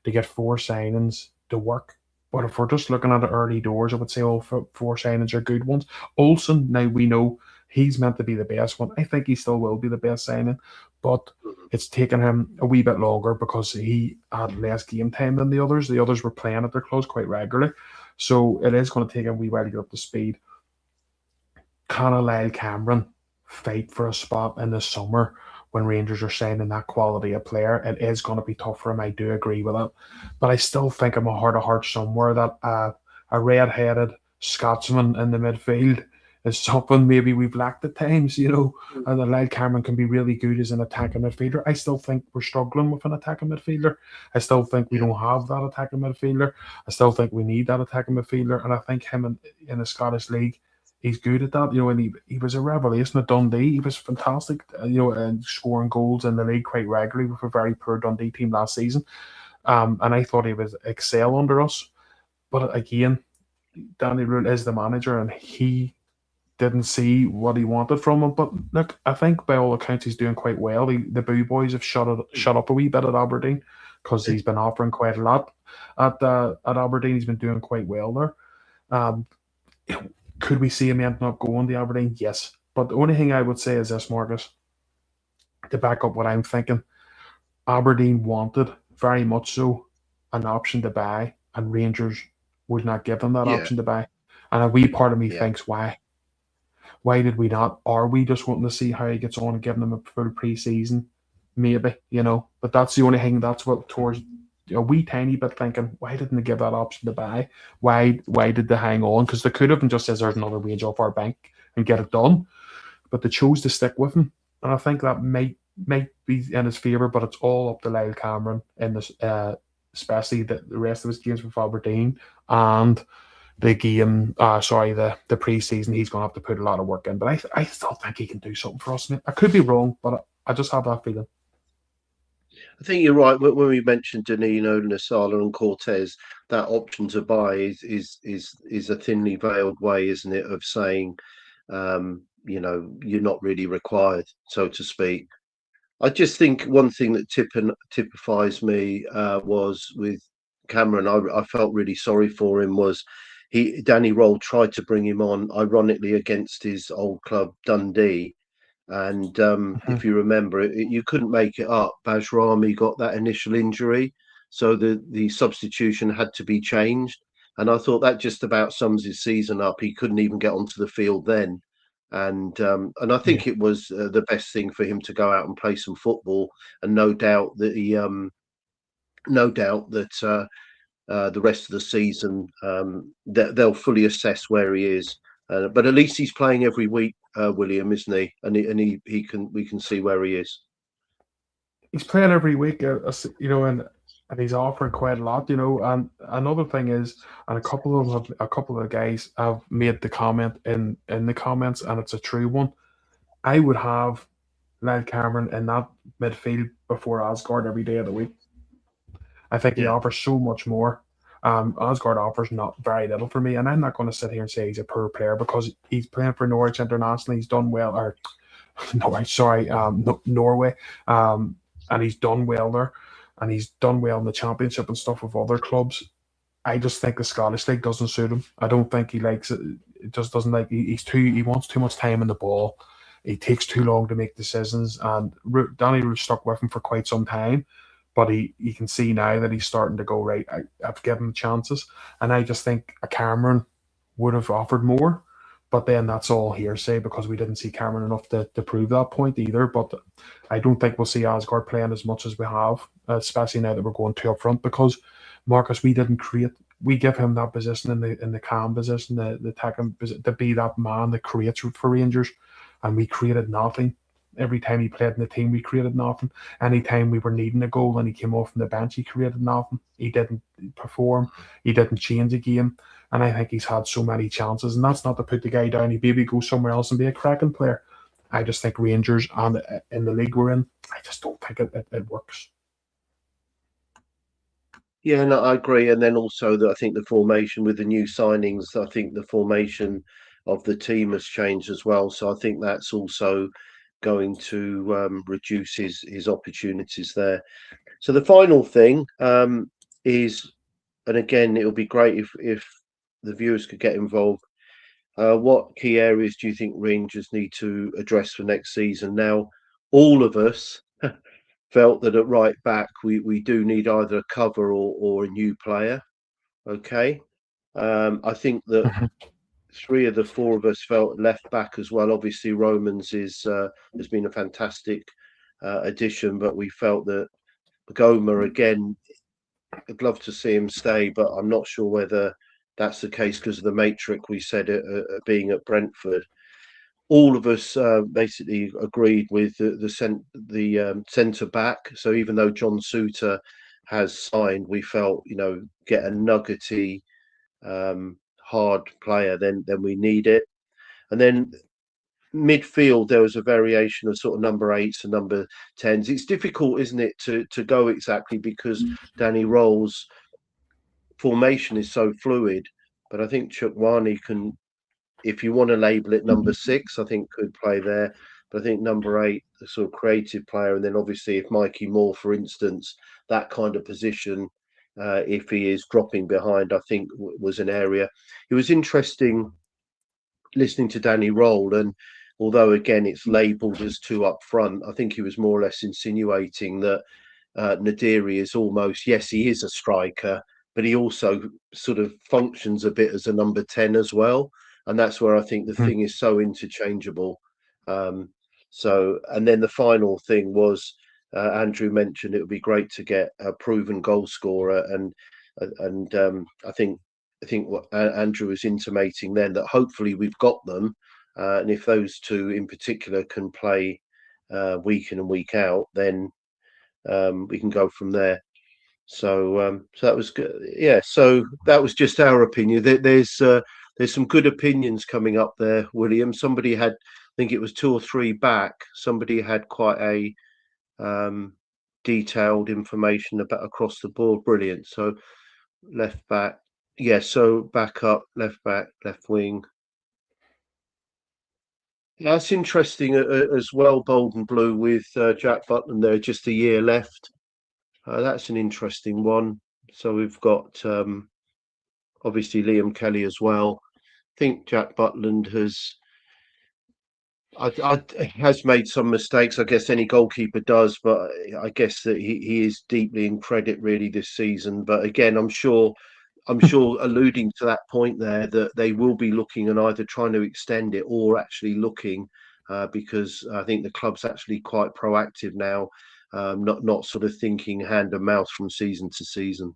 A: to get four signings to work. But if we're just looking at the early doors, I would say all four signings are good ones. Olsen, now we know he's meant to be the best one. I think he still will be the best signing, but it's taken him a wee bit longer because he had less game time than the others. The others were playing at their clubs quite regularly. So it is going to take him a wee while to get up to speed. Can a Lyle Cameron fight for a spot in the summer when Rangers are signing that quality of player? It is going to be tough for him. I do agree with it, but I still think I'm a heart of hearts somewhere that a red-headed Scotsman in the midfield is something maybe we've lacked at times, and that Lyle Cameron can be really good as an attacking midfielder. I still think we're struggling with an attacking midfielder. I still think we
B: Yeah,
A: don't have that attacking midfielder. I still think we need that attacking midfielder, and I think him in the Scottish League, he's good at that, and he was a revelation at Dundee. He was fantastic, and scoring goals in the league quite regularly with a very poor Dundee team last season. And I thought he would excel under us. But again, Danny Rule is the manager, and he didn't see what he wanted from him. But look, I think by all accounts he's doing quite well. The Boo Boys have shut up a wee bit at Aberdeen because he's been offering quite a lot at Aberdeen. He's been doing quite well there. Um, could we see him ending up going to Aberdeen? Yes. But the only thing I would say is this, Marcus, to back up what I'm thinking. Aberdeen wanted, very much so, an option to buy, and Rangers would not give them that
B: yeah,
A: option to buy. And a wee part of me
B: yeah.
A: thinks, why? Why did we not? Are we just wanting to see how he gets on and giving him a full pre-season? Maybe, but that's the only thing. That's what towards a wee tiny bit thinking. Why didn't they give that option to buy? Why did they hang on? Because they could have and just says there's another wage off our bank and get it done. But they chose to stick with him, and I think that might be in his favour. But it's all up to Lyle Cameron in this, especially the rest of his games with Aberdeen and the game. Sorry, the preseason. He's going to have to put a lot of work in. But I still think he can do something for us, mate. I could be wrong, but I just have that feeling.
B: I think you're right. When we mentioned Danilo, Nasala, and Cortez, that option to buy is a thinly veiled way, isn't it, of saying, you're not really required, so to speak. I just think one thing that typifies me was with Cameron. I felt really sorry for him. Was Danny Roll tried to bring him on, ironically, against his old club Dundee, and if
A: Mhm.
B: you remember, you couldn't make it up. Bajrami got that initial injury, so the substitution had to be changed. And I thought that just about sums his season up. He couldn't even get onto the field then, and I
A: Yeah,
B: think it was the best thing for him to go out and play some football. And no doubt that the rest of the season they'll fully assess where he is. But at least he's playing every week, William, isn't he? And he can we can see where he is.
A: he's playing every week, and he's offering quite a lot. And another thing is, and a couple of guys have made the comment in the comments, and it's a true one. I would have Lyle Cameron in that midfield before Asgard every day of the week. I think he
B: Yeah,
A: offers so much more. Asgard offers not very little for me, and I'm not going to sit here and say he's a poor player because he's playing for Norwich internationally. He's done well, or Norwich, sorry, Norway, and he's done well there, and he's done well in the championship and stuff with other clubs. I just think the Scottish league doesn't suit him. I don't think he likes it. It just doesn't like. He wants too much time in the ball. He takes too long to make decisions, and Danny Roos stuck with him for quite some time. But he can see now that he's starting to go right. I've given him chances, and I just think a Cameron would have offered more. But then that's all hearsay because we didn't see Cameron enough to prove that point either. But I don't think we'll see Asgard playing as much as we have, especially now that we're going two up front. Because Marcus, we didn't create. We give him that position in the cam position, the attacking to be that man that creates for Rangers, and we created nothing. Every time he played in the team, we created nothing. Anytime we were needing a goal and he came off from the bench, he created nothing. He didn't perform. He didn't change the game. And I think he's had so many chances. And that's not to put the guy down. He maybe go somewhere else and be a cracking player. I just think Rangers and in the league we're in, I just don't think it works.
B: yeah, no, I agree. And then also that I think the formation with the new signings, I think the formation of the team has changed as well. So I think that's also going to reduce his opportunities there. So the final thing is, and again, it would be great if the viewers could get involved. What key areas do you think Rangers need to address for next season? Now, all of us felt that at right back we do need either a cover or a new player. Okay, I think that
A: Mhm.
B: three of the four of us felt left back as well. Obviously, Romans has been a fantastic addition, but we felt that Goma again. I'd love to see him stay, but I'm not sure whether that's the case because of the matrix we said being at Brentford. All of us basically agreed with the centre back. So even though John Suter has signed, we felt get a nuggety hard player, then we need it. And then midfield, there was a variation of sort of number eights and number tens. It's difficult, isn't it, to go exactly because Danny Rolls' formation is so fluid. But I think Chukwani can, if you want to label it number six, I think could play there. But I think number eight, the sort of creative player, and then obviously if Mikey Moore, for instance, that kind of position, if he is dropping behind, I think was an area. It was interesting listening to Danny Roll, and although again it's labelled as two up front, I think he was more or less insinuating that Nadiri is almost, yes, he is a striker, but he also sort of functions a bit as a number 10 as well. and that's where I think the
A: Hmm.
B: thing is so interchangeable. Um, and then the final thing was Andrew mentioned it would be great to get a proven goal scorer, and I think what Andrew was intimating then, that hopefully we've got them, and if those two in particular can play week in and week out, then we can go from there. So that was good. Yeah. So that was just our opinion. There's some good opinions coming up there, William. Somebody had, I think it was two or three back. Somebody had quite a um, detailed information about across the board. Brilliant. So left back, yeah. So back up, left back, left wing. Yeah, that's interesting as well. Bold and blue with Jack Butland there, just a year left. That's an interesting one. So we've got obviously Liam Kelly as well. I think Jack Butland has made some mistakes. I guess any goalkeeper does, but I guess that he is deeply in credit really this season. But again, I'm sure alluding to that point there, that they will be looking and either trying to extend it or actually looking, because I think the club's actually quite proactive now, not sort of thinking hand and mouth from season to season.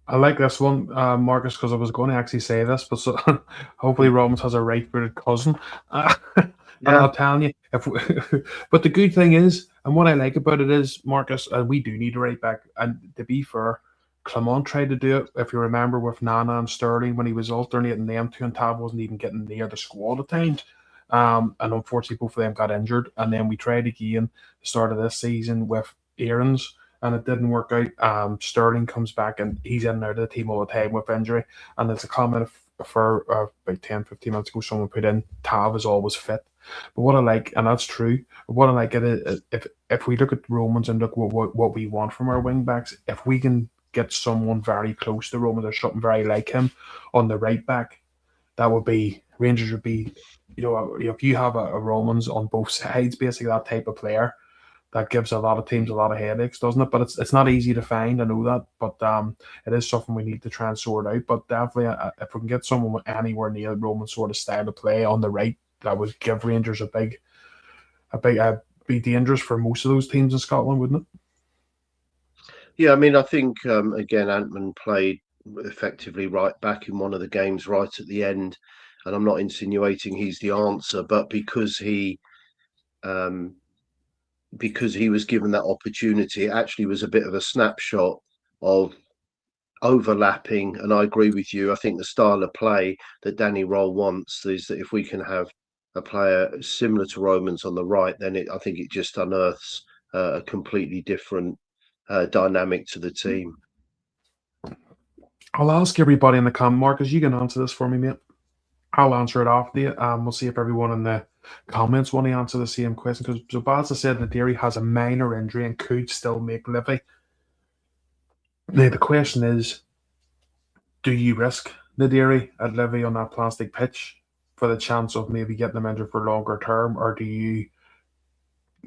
A: I like this one, Marcus, because I was going to actually say this, but so, hopefully
B: Mm.
A: Romans has a right-footed cousin. And
B: Yeah,
A: I'm telling you, but the good thing is, and what I like about it is, Marcus, and we do need a right back. And to be fair, Clement tried to do it. If you remember with Nana and Sterling when he was alternating them two, and Tab wasn't even getting near the squad at times. And unfortunately, both of them got injured. And then we tried again the start of this season with Aaron's, and it didn't work out. Sterling comes back and he's in and out of the team all the time with injury. And there's a comment for about 10, 15 minutes ago, someone put in Tav is always fit. But what I like, and that's true, what I like it is if we look at Romans and look what we want from our wing backs, if we can get someone very close to Romans or something very like him on the right back, that would be Rangers would be, if you have a Romans on both sides, basically that type of player, that gives a lot of teams a lot of headaches, doesn't it? But it's not easy to find. I know that, but it is something we need to try and sort out. But definitely, if we can get someone with anywhere near Roman sort of style of play on the right, that would give Rangers a big, be dangerous for most of those teams in Scotland, wouldn't it?
B: yeah. I mean, I think again, Antman played effectively right back in one of the games right at the end, and I'm not insinuating he's the answer, but um, because he was given that opportunity, it actually was a bit of a snapshot of overlapping. And I agree with you. I think the style of play that Danny Roll wants is that if we can have a player similar to Romans on the right, then I think it just unearths a completely different dynamic to the team.
A: I'll ask everybody in the comment, Marcus. You can answer this for me, mate. I'll answer it after you. We'll see if everyone in the comments want to answer the same question. Because Zabazza said that Derry has a minor injury and could still make Livi. Now, the question is, do you risk Nadiri at Livi on that plastic pitch for the chance of maybe getting him injured for longer term, or do you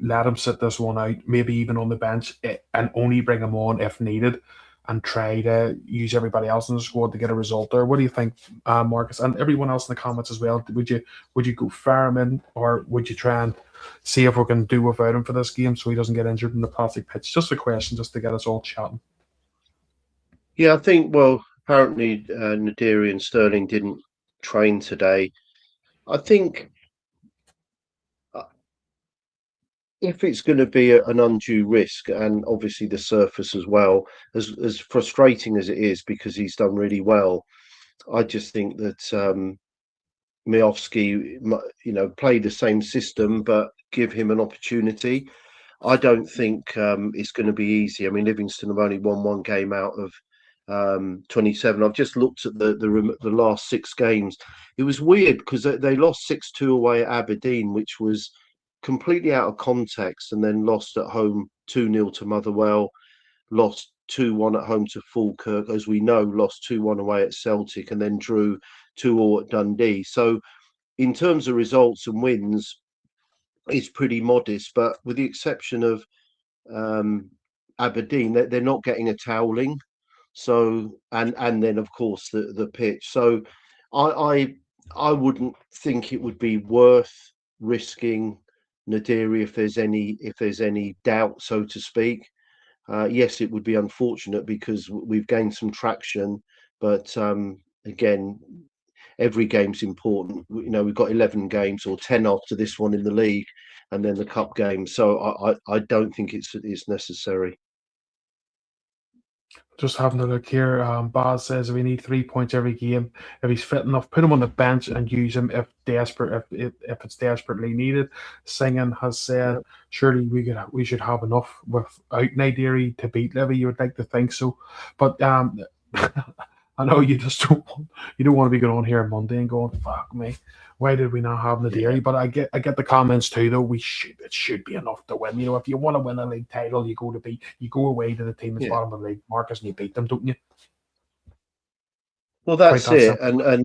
A: let him sit this one out, maybe even on the bench, and only bring him on if needed, and try to use everybody else in the squad to get a result there? What do you think, Marcus, and everyone else in the comments as well? Would you go fire him in, or would you try and see if we can do without him for this game so he doesn't get injured in the plastic pitch? Just a question, just to get us all chatting.
B: Yeah, I think, well, apparently Nadiri and Sterling didn't train today. I think uh, if it's going to be an undue risk, and obviously the surface as well, as frustrating as it is because he's done really well, I just think that Miovski, play the same system, but give him an opportunity. I don't think it's going to be easy. I mean, Livingston have only won one game out of 27. I've just looked at the last six games. It was weird because they lost 6-2 away at Aberdeen, which was completely out of context, and then lost at home 2-0 to Motherwell, lost 2-1 at home to Falkirk, as we know, lost 2-1 away at Celtic, and then drew 2-2 at Dundee. So, in terms of results and wins, it's pretty modest. But with the exception of um, Aberdeen, they're not getting a toweling. So, and then of course the pitch. So, I I wouldn't think it would be worth risking Nadiri if there's any doubt, so to speak. Yes, it would be unfortunate because we've gained some traction, but again, every game's important. You know, we've got 11 games or 10 after this one in the league, and then the cup game. So I don't think it's necessary.
A: Just having a look here. Baz says we need 3 points every game. If he's fit enough, put him on the bench and use him if desperate, if it's desperately needed. Singing has said,
B: Yeah,
A: surely we should have enough without Naidiri to beat Livi. You would like to think so, but I know you just don't want to be going on here on Monday and going, fuck me, why did we not have the
B: yeah,
A: dairy? But I get the comments too though. It should be enough to win. You know, if you want to win a league title, you go away to the team that's
B: yeah.
A: bottom of the league, Marcus, and you beat them, don't you?
B: Well,
A: Quite
B: that's
A: that
B: it,
A: simple.
B: and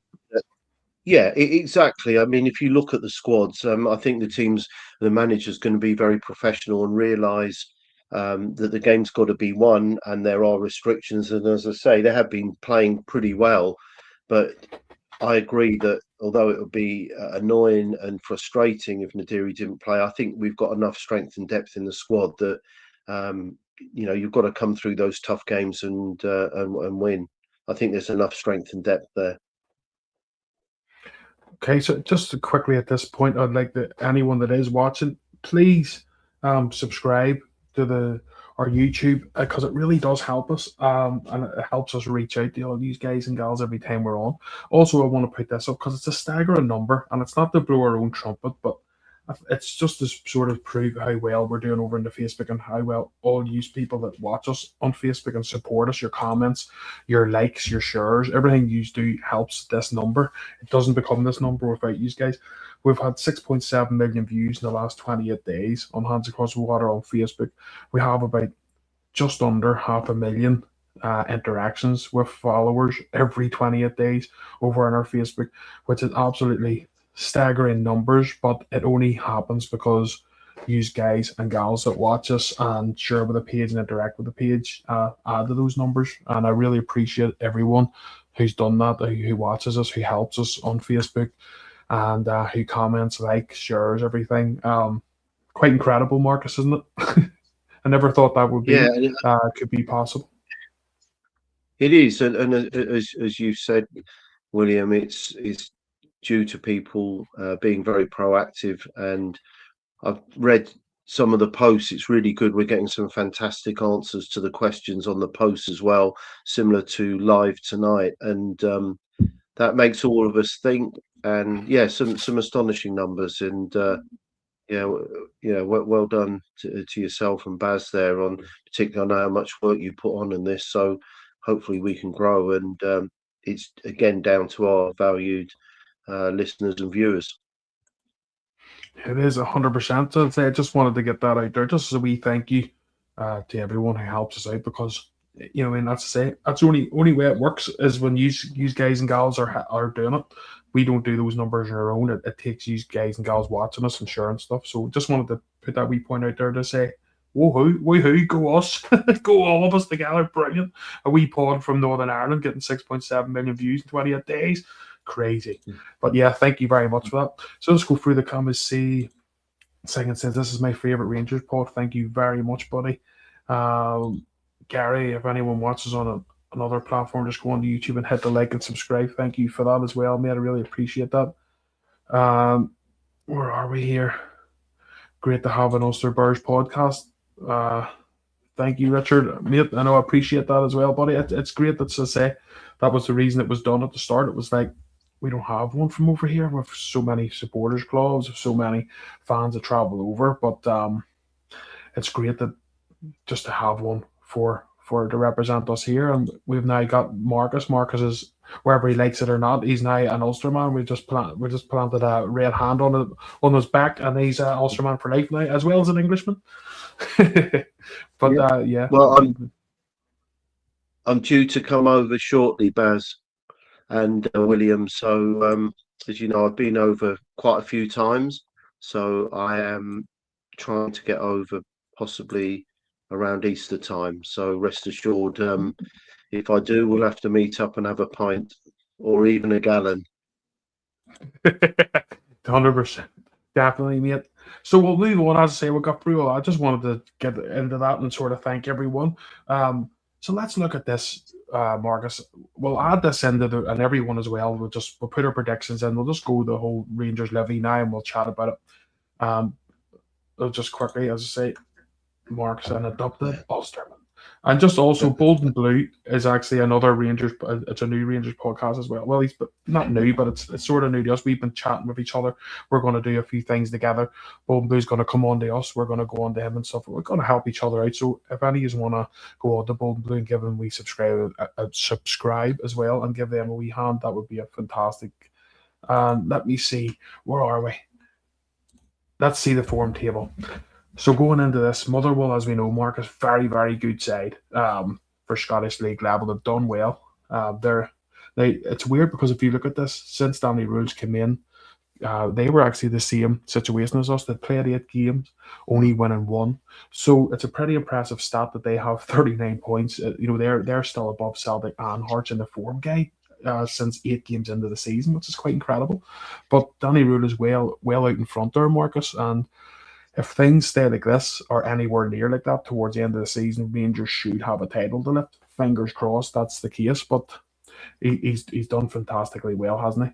B: yeah, exactly. I mean, if you look at the squads, I think the manager's going to be very professional and realise that the game's got to be won, and there are restrictions. And as I say, they have been playing pretty well, but I agree that although it would be annoying and frustrating if Nadiri didn't play, I think we've got enough strength and depth in the squad that you've got to come through those tough games and win. I think there's enough strength and depth there.
A: Okay, so just quickly at this point, I'd like that anyone that is watching, please subscribe to the our YouTube because it really does help us, and it helps us reach out to all these guys and gals every time we're on. Also, I want to put this up because it's a staggering number, and it's not to blow our own trumpet, but it's just to sort of prove how well we're doing over into Facebook and how well all you people that watch us on Facebook and support us, your comments, your likes, your shares, everything you do helps this number. It doesn't become this number without you guys. We've had 6.7 million views in the last 28 days on Hands Across the Water on Facebook. We have about just under half a million interactions with followers every 28 days over on our Facebook, which is absolutely staggering numbers, but it only happens because you guys and gals that watch us and share with the page and interact with the page add to those numbers. And I really appreciate everyone who's done that, who watches us, who helps us on Facebook, and who comments, likes, shares, everything. Quite incredible, Marcus, isn't it? I never thought that would
B: Yeah,
A: be could be possible.
B: it is, and as you said, William, it's due to people being very proactive. And I've read some of the posts. It's really good. We're getting some fantastic answers to the questions on the posts as well, similar to live tonight, and that makes all of us think. And yeah, some astonishing numbers. And yeah, well done to yourself and Baz there on particularly. I know how much work you put on in this, so hopefully we can grow. And it's again down to our valued listeners and viewers.
A: It is 100%. So I just wanted to get that out there, just as a wee thank you to everyone who helps us out, because I mean that's to say that's the only way it works is when you guys and gals are doing it. We don't do those numbers on our own. It takes you guys and gals watching us and sharing stuff. So just wanted to put that wee point out there to say, woohoo, go us, go all of us together, brilliant. A wee pod from Northern Ireland getting 6.7 million views in 28 days, crazy. But yeah, thank you very much for that. So let's go through the comments. See, second says this is my favorite Rangers pod. Thank you very much, buddy. Um, Gary, if anyone watches on another platform, just go on to YouTube and hit the like and subscribe. Thank you for that as well, mate. I really appreciate that. Where are we here? Great to have an Ulster Bears podcast. Uh, Thank you, Richard. Mate, I know I appreciate that as well, buddy. It's great that to say that was the reason it was done at the start. It was like we don't have one from over here with so many supporters clubs, so many fans that travel over. But it's great that just to have one for to represent us here. And we've now got Marcus. Marcus is wherever he likes it or not. He's now an Ulster man. We just planted a red hand on his back, and he's an Ulster man for life now, as well as an Englishman. But
B: Yeah.
A: yeah,
B: Well, I'm due to come over shortly, Baz and William. So as you know, I've been over quite a few times. So I am trying to get over possibly around Easter time. So rest assured, if I do, we'll have to meet up and have a pint or even a gallon.
A: 100%. Definitely, mate. So we'll move on. As I say, we got through all. I just wanted to get into that and sort of thank everyone. So let's look at this, Marcus. We'll add this into and everyone as well. We'll put our predictions in. We'll just go the whole Rangers Livi now and we'll chat about it. Just quickly, as I say, Mark's an adopted Ulsterman. And just also, Bold and Blue is actually another Rangers. It's a new Rangers podcast as well. Well, he's not new, but it's sort of new to us. We've been chatting with each other. We're going to do a few things together. Bold and Blue's going to come on to us. We're going to go on to him and stuff. We're going to help each other out. So if any of you want to go on to Bold and Blue and give them we subscribe as well and give them a wee hand, that would be a fantastic. And let me see, where are we? Let's see the form table. So going into this, Motherwell, as we know, Mark, is very, very good side for Scottish League level. They've done well. It's weird because if you look at this, since Danny Rules came in, they were actually the same situation as us. They played 8 games, only winning 1. So it's a pretty impressive stat that they have 39 points. They're still above Celtic and Hearts in the form guide since 8 games into the season, which is quite incredible. But Danny Rule is well out in front there, Marcus, and if things stay like this or anywhere near like that towards the end of the season, Rangers should have a title to lift. Fingers crossed that's the case, but he's done fantastically well, hasn't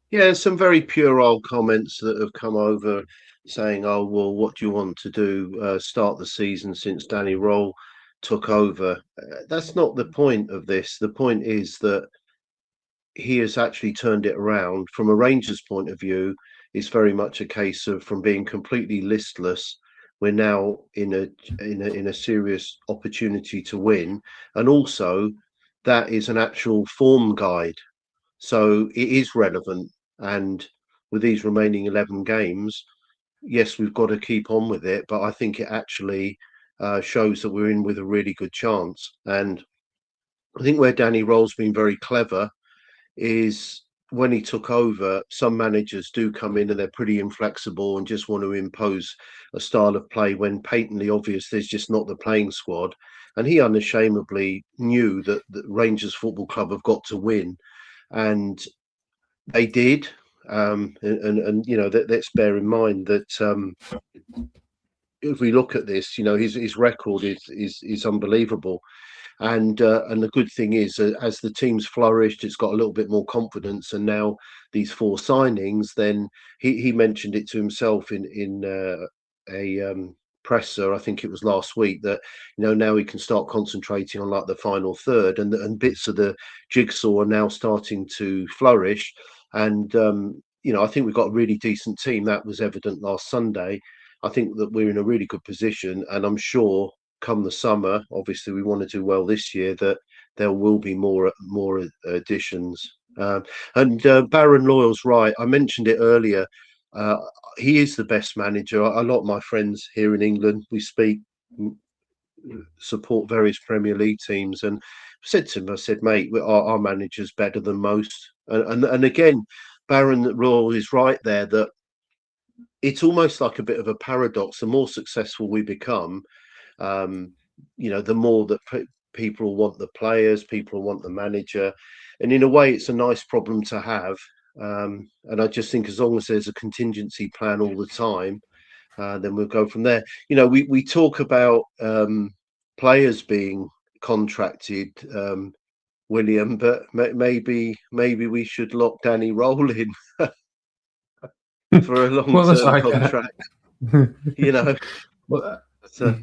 B: he? Yeah, some very puerile comments that have come over saying, "Oh, well, what do you want to do? Start the season since Danny Roll took over." That's not the point of this. The point is that he has actually turned it around. From a Rangers point of view, it's very much a case of from being completely listless, we're now in a serious opportunity to win, and also that is an actual form guide, so it is relevant. And with these remaining 11 games, yes, we've got to keep on with it, but I think it actually shows that we're in with a really good chance. And I think where Danny Roll's been very clever is when he took over, some managers do come in and they're pretty inflexible and just want to impose a style of play when patently obvious there's just not the playing squad. And he unashamedly knew that the Rangers Football Club have got to win, and they did. Let's bear in mind that if we look at this, his record is unbelievable. And the good thing is, as the team's flourished, it's got a little bit more confidence. And now these 4 signings, then he mentioned it to himself in a presser, I think it was last week, that now he can start concentrating on like the final third, and bits of the jigsaw are now starting to flourish. And I think we've got a really decent team. That was evident last Sunday. I think that we're in a really good position, and I'm sure come the summer, obviously we want to do well this year, that there will be more additions. And Baron Loyal's right. I mentioned it earlier. He is the best manager. A lot of my friends here in England, we support various Premier League teams, and I said to him, I said, mate, our manager's better than most. And again, Baron Loyal is right there, that it's almost like a bit of a paradox. The more successful we become, the more that people want the players, people want the manager, and in a way it's a nice problem to have. And I just think as long as there's a contingency plan all the time, then we'll go from there. We talk about players being contracted, William, but maybe we should lock Danny Roll in for a long-term contract.
A: Well,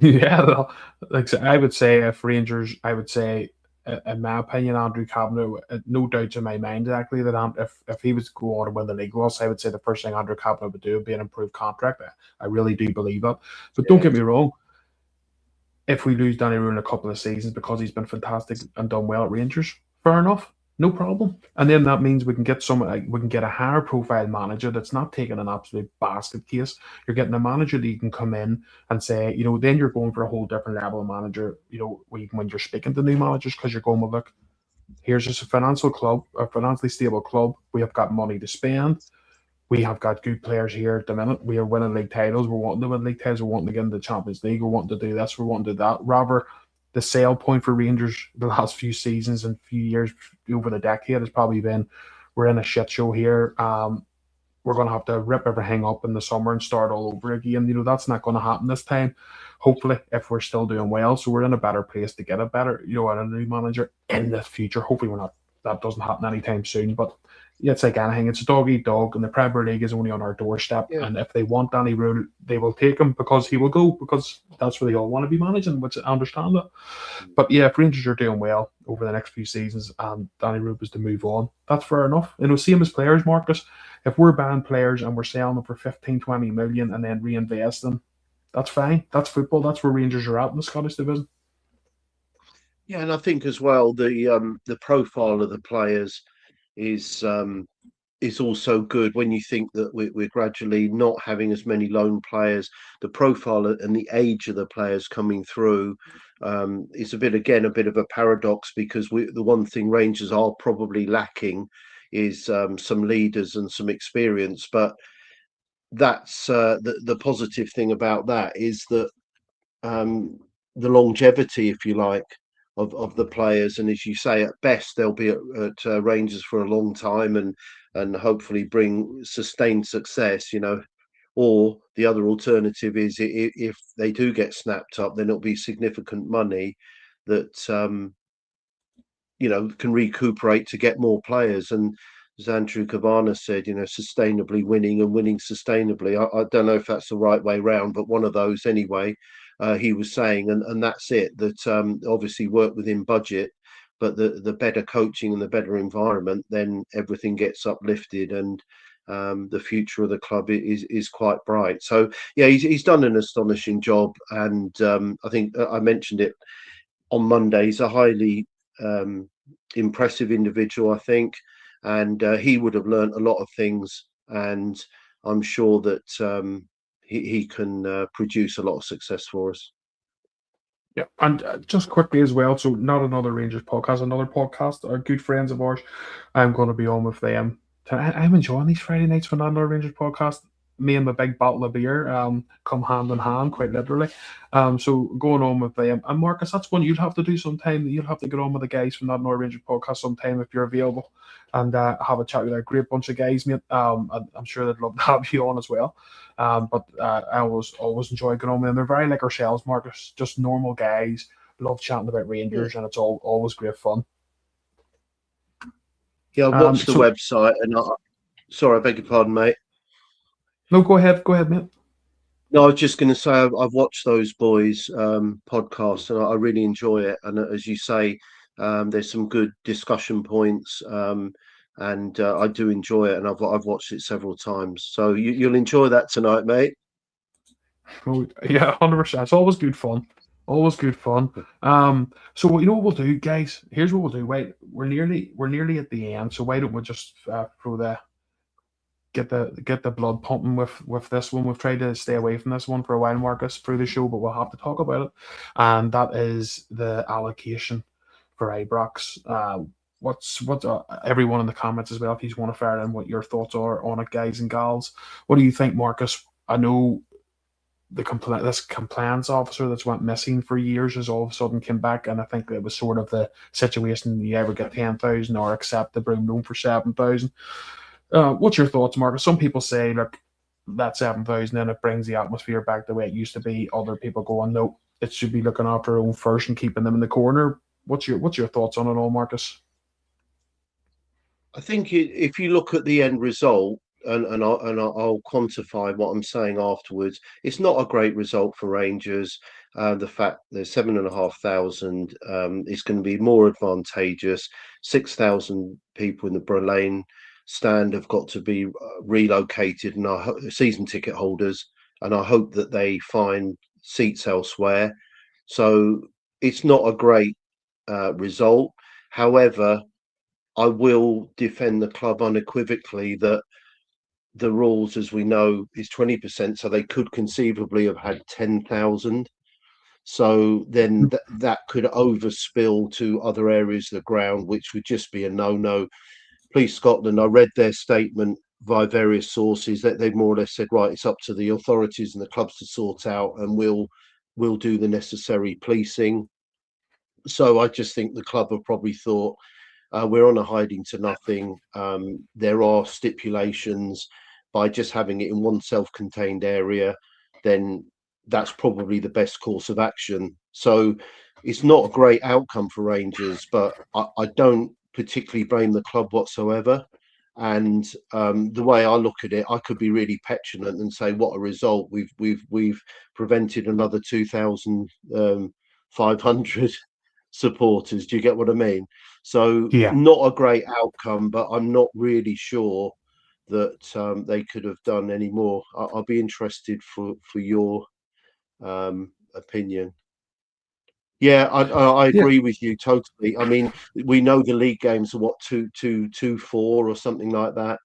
A: yeah, like I would say, if Rangers, I would say, in my opinion, Andrew Kavanagh, no doubts in my mind exactly that if he was to go on and win the league with us, I would say the first thing Andrew Kavanagh would do would be an improved contract. I really do believe that. But don't get me wrong, if we lose Danny Rule in a couple of seasons because he's been fantastic and done well at Rangers, fair enough. No problem. And then that means we can get a higher profile manager that's not taking an absolute basket case. You're getting a manager that you can come in and say, then you're going for a whole different level of manager, when you're speaking to new managers, because you're going, well, look, here's just a financially stable club. We have got money to spend. We have got good players here at the minute. We are winning league titles. We're wanting to win league titles. We're wanting to get into the Champions League. We're wanting to do this. We're wanting to do that. Rather, the sale point for Rangers the last few seasons and few years over the decade has probably been, we're in a shit show here. We're going to have to rip everything up in the summer and start all over again. That's not going to happen this time. Hopefully, if we're still doing well, so we're in a better place to get a better, and a new manager in the future. Hopefully, we're not. That doesn't happen anytime soon. But yeah, it's like anything. It's a dog eat dog, and the Premier League is only on our doorstep.
B: Yeah.
A: And if they want Danny Rule, they will take him because he will go because that's where they all want to be managing. Which I understand that. But yeah, if Rangers are doing well over the next few seasons and Danny Rule is to move on, that's fair enough. Same as players, Marcus. If we're buying players and we're selling them for 15, 20 million and then reinvesting, that's fine. That's football. That's where Rangers are at in the Scottish division.
B: Yeah, and I think as well the profile of the players is is also good when you think that we're gradually not having as many loan players. The profile and the age of the players coming through is a bit of a paradox because the one thing Rangers are probably lacking is some leaders and some experience. But that's the positive thing about that is that the longevity, if you like, of the players. And as you say, at best they'll be at Rangers for a long time and hopefully bring sustained success. Or the other alternative is if they do get snapped up, then it'll be significant money that can recuperate to get more players. And as Andrew Cavana said, sustainably winning and winning sustainably. I don't know if that's the right way round, but one of those anyway. He was saying, and that's it. That obviously work within budget, but the better coaching and the better environment, then everything gets uplifted and the future of the club is quite bright. So yeah, he's done an astonishing job, and I think I mentioned it on Monday. He's a highly impressive individual, I think, and he would have learnt a lot of things, and I'm sure that he can produce a lot of success for us.
A: Yeah, and just quickly as well, so not another Rangers podcast, another podcast, our good friends of ours. I'm going to be on with them. I'm enjoying these Friday nights for not another Rangers podcast. Me and my big bottle of beer come hand in hand, quite literally. So going on with them. And Marcus, that's one you'll have to do sometime. You'll have to get on with the guys from that another Rangers podcast sometime if you're available and have a chat with a great bunch of guys, mate. I'm sure they'd love to have you on as well. But I always enjoy going on with them. They're very like ourselves, Marcus, just normal guys. Love chatting about
B: Yeah,
A: Rangers, and it's always great fun.
B: yeah. I watched the
A: So
B: website, and sorry, I beg your pardon, mate.
A: no, go ahead, mate.
B: No, I was just going to say I've watched those boys podcasts, and I really enjoy it. And as you say, there's some good discussion points, and I do enjoy it. And I've watched it several times, so you'll enjoy that tonight, mate.
A: Oh, yeah, 100%. It's always good fun. Always good fun. So you know what we'll do, guys? Here's what we'll do. Wait, we're nearly at the end. So why don't we just throw the get the blood pumping with this one. We've tried to stay away from this one for a while, Marcus, through the show, but we'll have to talk about it. And that is the allocation for Ibrox. What everyone in the comments as well, if you want to fire in what your thoughts are on it, guys and gals. What do you think, Marcus? I know this compliance officer that's went missing for years has all of a sudden came back, and I think it was sort of the situation: you ever get 10,000 or accept the broom loan for 7,000. What's your thoughts, Marcus? Some people say, look, that 7,000 and it brings the atmosphere back the way it used to be. Other people going, no, it should be looking after our own first and keeping them in the corner. What's your thoughts on it all, Marcus?
B: I think if you look at the end result, and I'll quantify what I'm saying afterwards, it's not a great result for Rangers. The fact there's 7,500 is going to be more advantageous. 6,000 people in the Lane stand have got to be relocated, and season ticket holders, and I hope that they find seats elsewhere. So it's not a great result. However, I will defend the club unequivocally that the rules, as we know, is 20%. So they could conceivably have had 10,000. So then that could overspill to other areas of the ground, which would just be a no-no. Police Scotland, I read their statement via various sources that they've more or less said, right, it's up to the authorities and the clubs to sort out, and we'll do the necessary policing. So I just think the club have probably thought, We're on a hiding to nothing. There are stipulations by just having it in one self-contained area, then that's probably the best course of action. So it's not a great outcome for Rangers, but I don't particularly blame the club whatsoever. And the way I look at it, I could be really petulant and say, "What a result! We've prevented another 2,500 supporters." Do you get what I mean? So
A: Yeah.
B: not a great outcome, but I'm not really sure that they could have done any more. I'll be interested for your opinion. Yeah, I
A: Yeah.
B: agree with you totally. I mean, we know the league games are what 2-2-2-4 or something like that.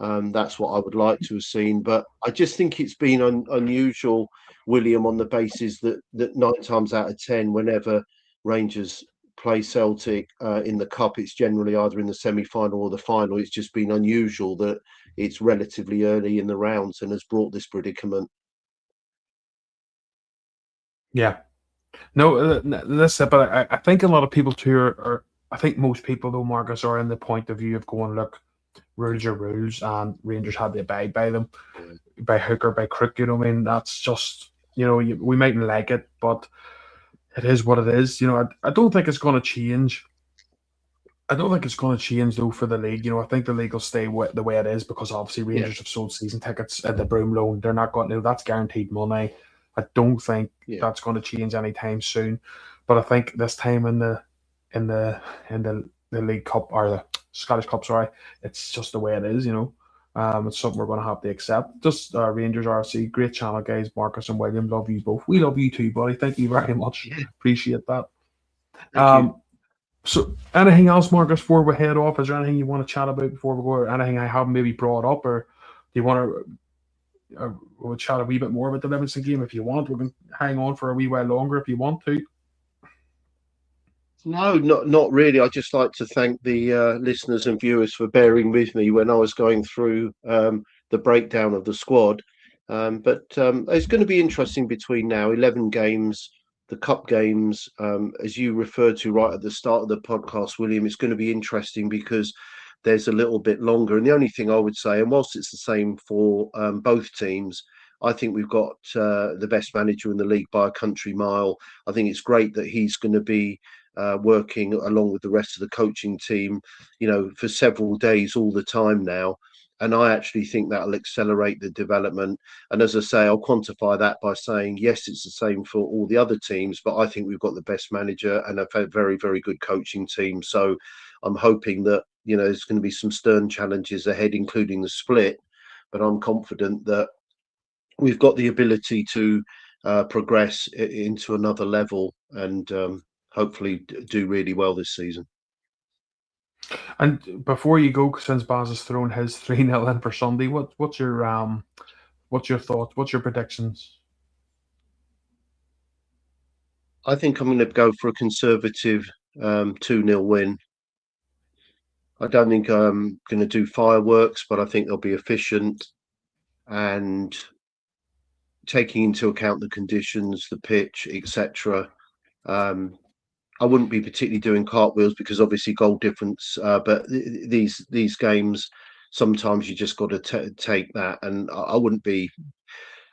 B: That's what I would like to have seen, but I just think it's been unusual, William, on the basis that 9 times out of 10, whenever Rangers play Celtic in the cup, it's generally either in the semi-final or the final. It's just been unusual that it's relatively early in the rounds and has brought this predicament.
A: Yeah. No, that's it. But I think a lot of people too I think most people though, Marcus, are in the point of view of going, look, rules are rules, and Rangers had to abide by them,
B: Yeah,
A: by hook or by crook. You know what I mean? That's just, we mightn't like it, but it is what it is. I don't think it's going to change. I don't think it's going to change though for the league. I think the league will stay the way it is because obviously
B: yeah,
A: Rangers have sold season tickets at the Broom loan. They're not going to. That's guaranteed money. I don't think
B: yeah.
A: that's going to change anytime soon. But I think this time in the the League Cup or the Scottish Cup, sorry, it's just the way it is. It's something we're going to have to accept. Just Rangers RC, great channel guys, Marcus and William. Love you both. We love you too, buddy. Thank you very much.
B: Yeah.
A: Appreciate that.
B: Thank you.
A: Um, so, anything else, Marcus, before we head off? Is there anything you want to chat about before we go? Or anything I haven't maybe brought up, or do you want to we'll chat a wee bit more about the Livingston game if you want? We can hang on for a wee while longer if you want to.
B: No, not really. I'd just like to thank the listeners and viewers for bearing with me when I was going through the breakdown of the squad. But it's going to be interesting between now. 11 games, the cup games, as you referred to right at the start of the podcast, William. It's going to be interesting because there's a little bit longer. And the only thing I would say, and whilst it's the same for both teams, I think we've got the best manager in the league by a country mile. I think it's great that he's going to be working along with the rest of the coaching team, for several days all the time now. And I actually think that'll accelerate the development. And as I say, I'll quantify that by saying, yes, it's the same for all the other teams, but I think we've got the best manager and a very, very good coaching team. So I'm hoping that, there's going to be some stern challenges ahead, including the split. But I'm confident that we've got the ability to progress into another level and hopefully do really well this season.
A: And before you go, since Baz has thrown his 3-0 in for Sunday, what's your thoughts? What's your predictions?
B: I think I'm going to go for a conservative 2-0 win. I don't think I'm going to do fireworks, but I think they'll be efficient and taking into account the conditions, the pitch, etc. I wouldn't be particularly doing cartwheels because obviously goal difference. But these games, sometimes you just got to take that, and I wouldn't be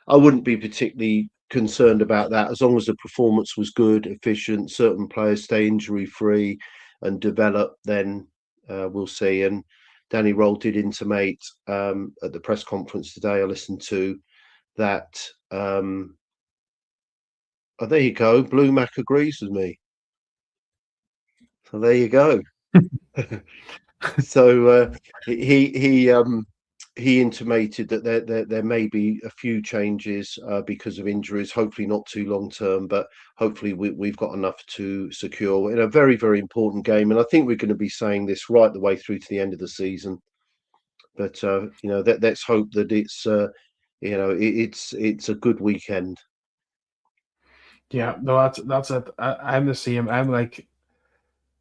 B: particularly concerned about that as long as the performance was good, efficient, certain players stay injury free and develop. Then we'll see. And Danny Roll did intimate at the press conference today I listened to that. Oh, there you go. Blue Mac agrees with me. So there you go. So he intimated that there may be a few changes because of injuries. Hopefully not too long term, but hopefully we've got enough to secure in a very, very important game. And I think we're going to be saying this right the way through to the end of the season. But let's hope that it's a good weekend.
A: Yeah, no, that's it. I'm the same. I'm like,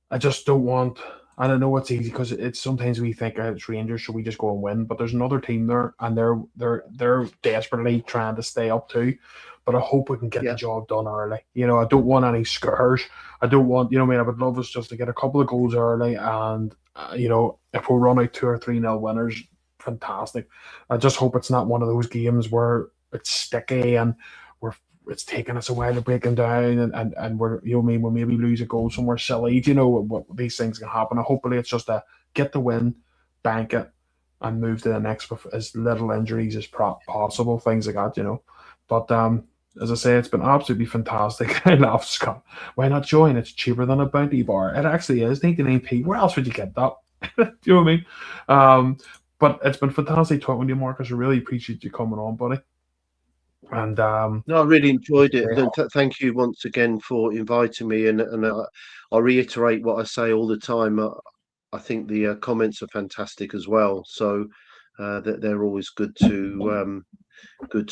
A: I just don't want. And I know it's easy because it's sometimes we think it's Rangers, should we just go and win? But there's another team there, and they're desperately trying to stay up too. But I hope we can get the
B: Yeah,
A: job done early. I don't want any scares. I don't want, what I mean, I would love us just to get a couple of goals early, and if we run out 2 or 3 nil winners, fantastic. I just hope it's not one of those games where it's sticky and we're it's taking us a while to break them down, and we're we maybe lose a goal somewhere silly. What these things can happen. Hopefully it's just a get the win, bank it, and move to the next with as little injuries as possible. Things like that. But as I say, it's been absolutely fantastic. I love Scott. Why not join? It's cheaper than a bounty bar. It actually is 99p. Where else would you get that? Do you know what I mean? But it's been fantastic talking to you, Marcus. I really appreciate you coming on, buddy. And
B: no, I really enjoyed it. And thank you once again for inviting me. And I reiterate what I say all the time. I think the comments are fantastic as well. So that they're always good to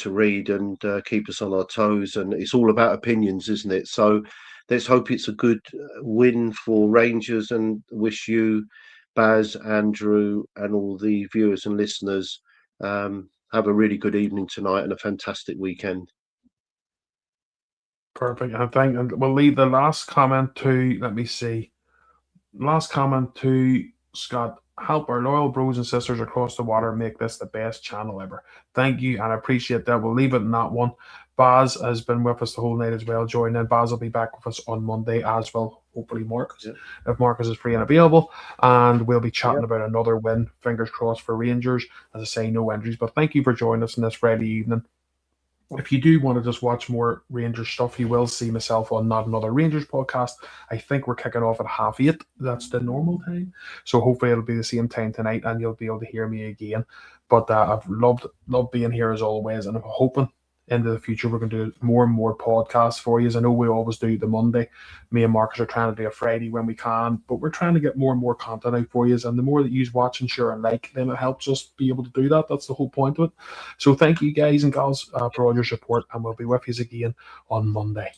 B: read and keep us on our toes. And it's all about opinions, isn't it? So let's hope it's a good win for Rangers, and wish you, Baz, Andrew, and all the viewers and listeners have a really good evening tonight and a fantastic weekend.
A: perfect. And we'll leave the last comment to, let me see, last comment to Scott. Help our loyal bros and sisters across the water make this the best channel ever. Thank you, and I appreciate that. We'll leave it in that one. Baz has been with us the whole night as well, joining in. Baz will be back with us on Monday as well. Hopefully, Marcus, if Marcus is free and available. And we'll be chatting about another win. Fingers crossed for Rangers. As I say, no injuries. But thank you for joining us on this Friday evening. If you do want to just watch more Rangers stuff, you will see myself on Not Another Rangers podcast. I think we're kicking off at 8:30. That's the normal time. So hopefully it'll be the same time tonight and you'll be able to hear me again. But I've loved being here as always, and I'm hoping into the future we're going to do more and more podcasts for you. As I know we always do the Monday. Me and Marcus are trying to do a Friday when we can, but we're trying to get more and more content out for you. And the more that you watch and share and like, then it helps us be able to do that. That's the whole point of it. So thank you guys and gals for all your support, and we'll be with you again on Monday.